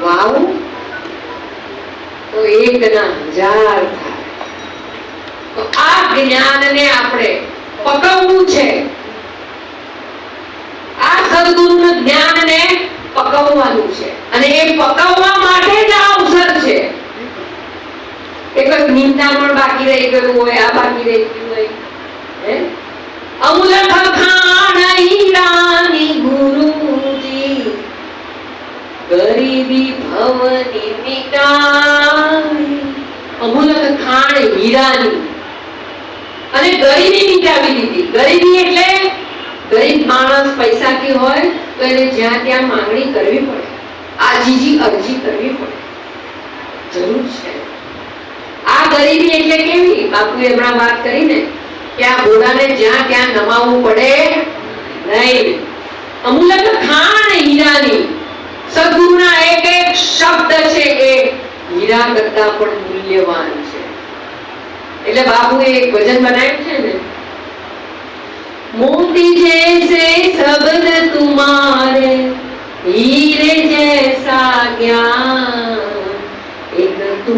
વાવું તો 1,000 થાય. તો આ જ્ઞાનને આપણે પકવવું છે. આ સદગુરુનું જ્ઞાનને પકવવાનું છે અને એ પકવવા માટે જ આ અવસર છે. એક નિંદામણ બાકી રહી ગયું હોય, આ બાકી રહી ગયું હોય, અમુલક ખાન હીરાની ગુરુજી ગરીબી ભવની મિટાવી. અમુલક ખાન હીરાની અને ગરીબી મિટાવી દીધી. ગરીબી એટલે ગરીબ માણસ પૈસાથી હોય તો એને જ્યાં ત્યાં માંગણી કરવી પડે, આજીજી અરજી કરવી પડે, જરૂર છે. આ ગરીબી એટલે કેવી? બાપુએ હમણાં વાત કરીને કે આ ઘોડાને જ્યાં ત્યાં નમાવવું પડે નહીં. અમુલક ખાન હીરાની. સદગુરુના એક એક શબ્દ છે એ હીરા કરતા પણ મૂલ્યવાન છે. એટલે બાપુએ એક ભજન બનાવ્યું છે ને, मोती जैसे शब्द तुम्हारे हीरे जैसा ज्ञान एक तू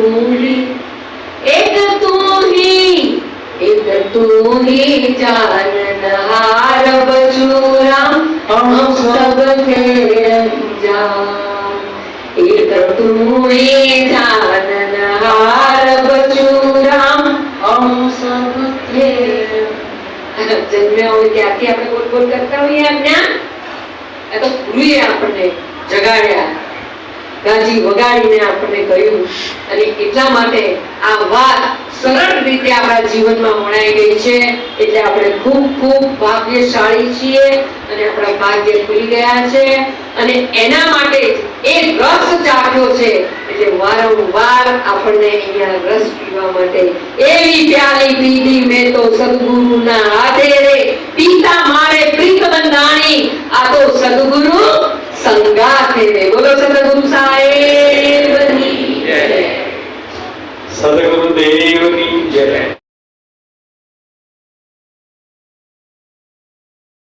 ही जाननहार बचूरा हम सब थे अनजान एक तू ही जाननहार बचूरा हम सब थे. જન્મ્યા હોય ત્યારથી આપણે બોલ બોલ કરતા હોઈએ આ જ્ઞાન. એ તો ગુરુએ આપણને જગાડ્યા, ગાજી વગાડીને આપણને કહ્યું. અને એટલા માટે આ વાત સરળ રીતે આપણા જીવનમાં વણાઈ ગઈ છે. એટલે આપણે ખૂબ ખૂબ ભાગ્યશાળી છીએ અને આપણા ભાગ્ય ખુલી ગયા છે. અને એના માટે એ રસ ચાખ્યો છે. એટલે વારંવાર આપણને અહીંયા રસ પીવા માટે એવી પ્યાલી પીધી મેં તો સદગુરુના હાથે રે પીતા મારે પ્રીત બંધાણી આ તો સદગુરુ સંગાથે ને. બોલો સદગુરુ સાહેબની જય. સદગુરુદેવની જય.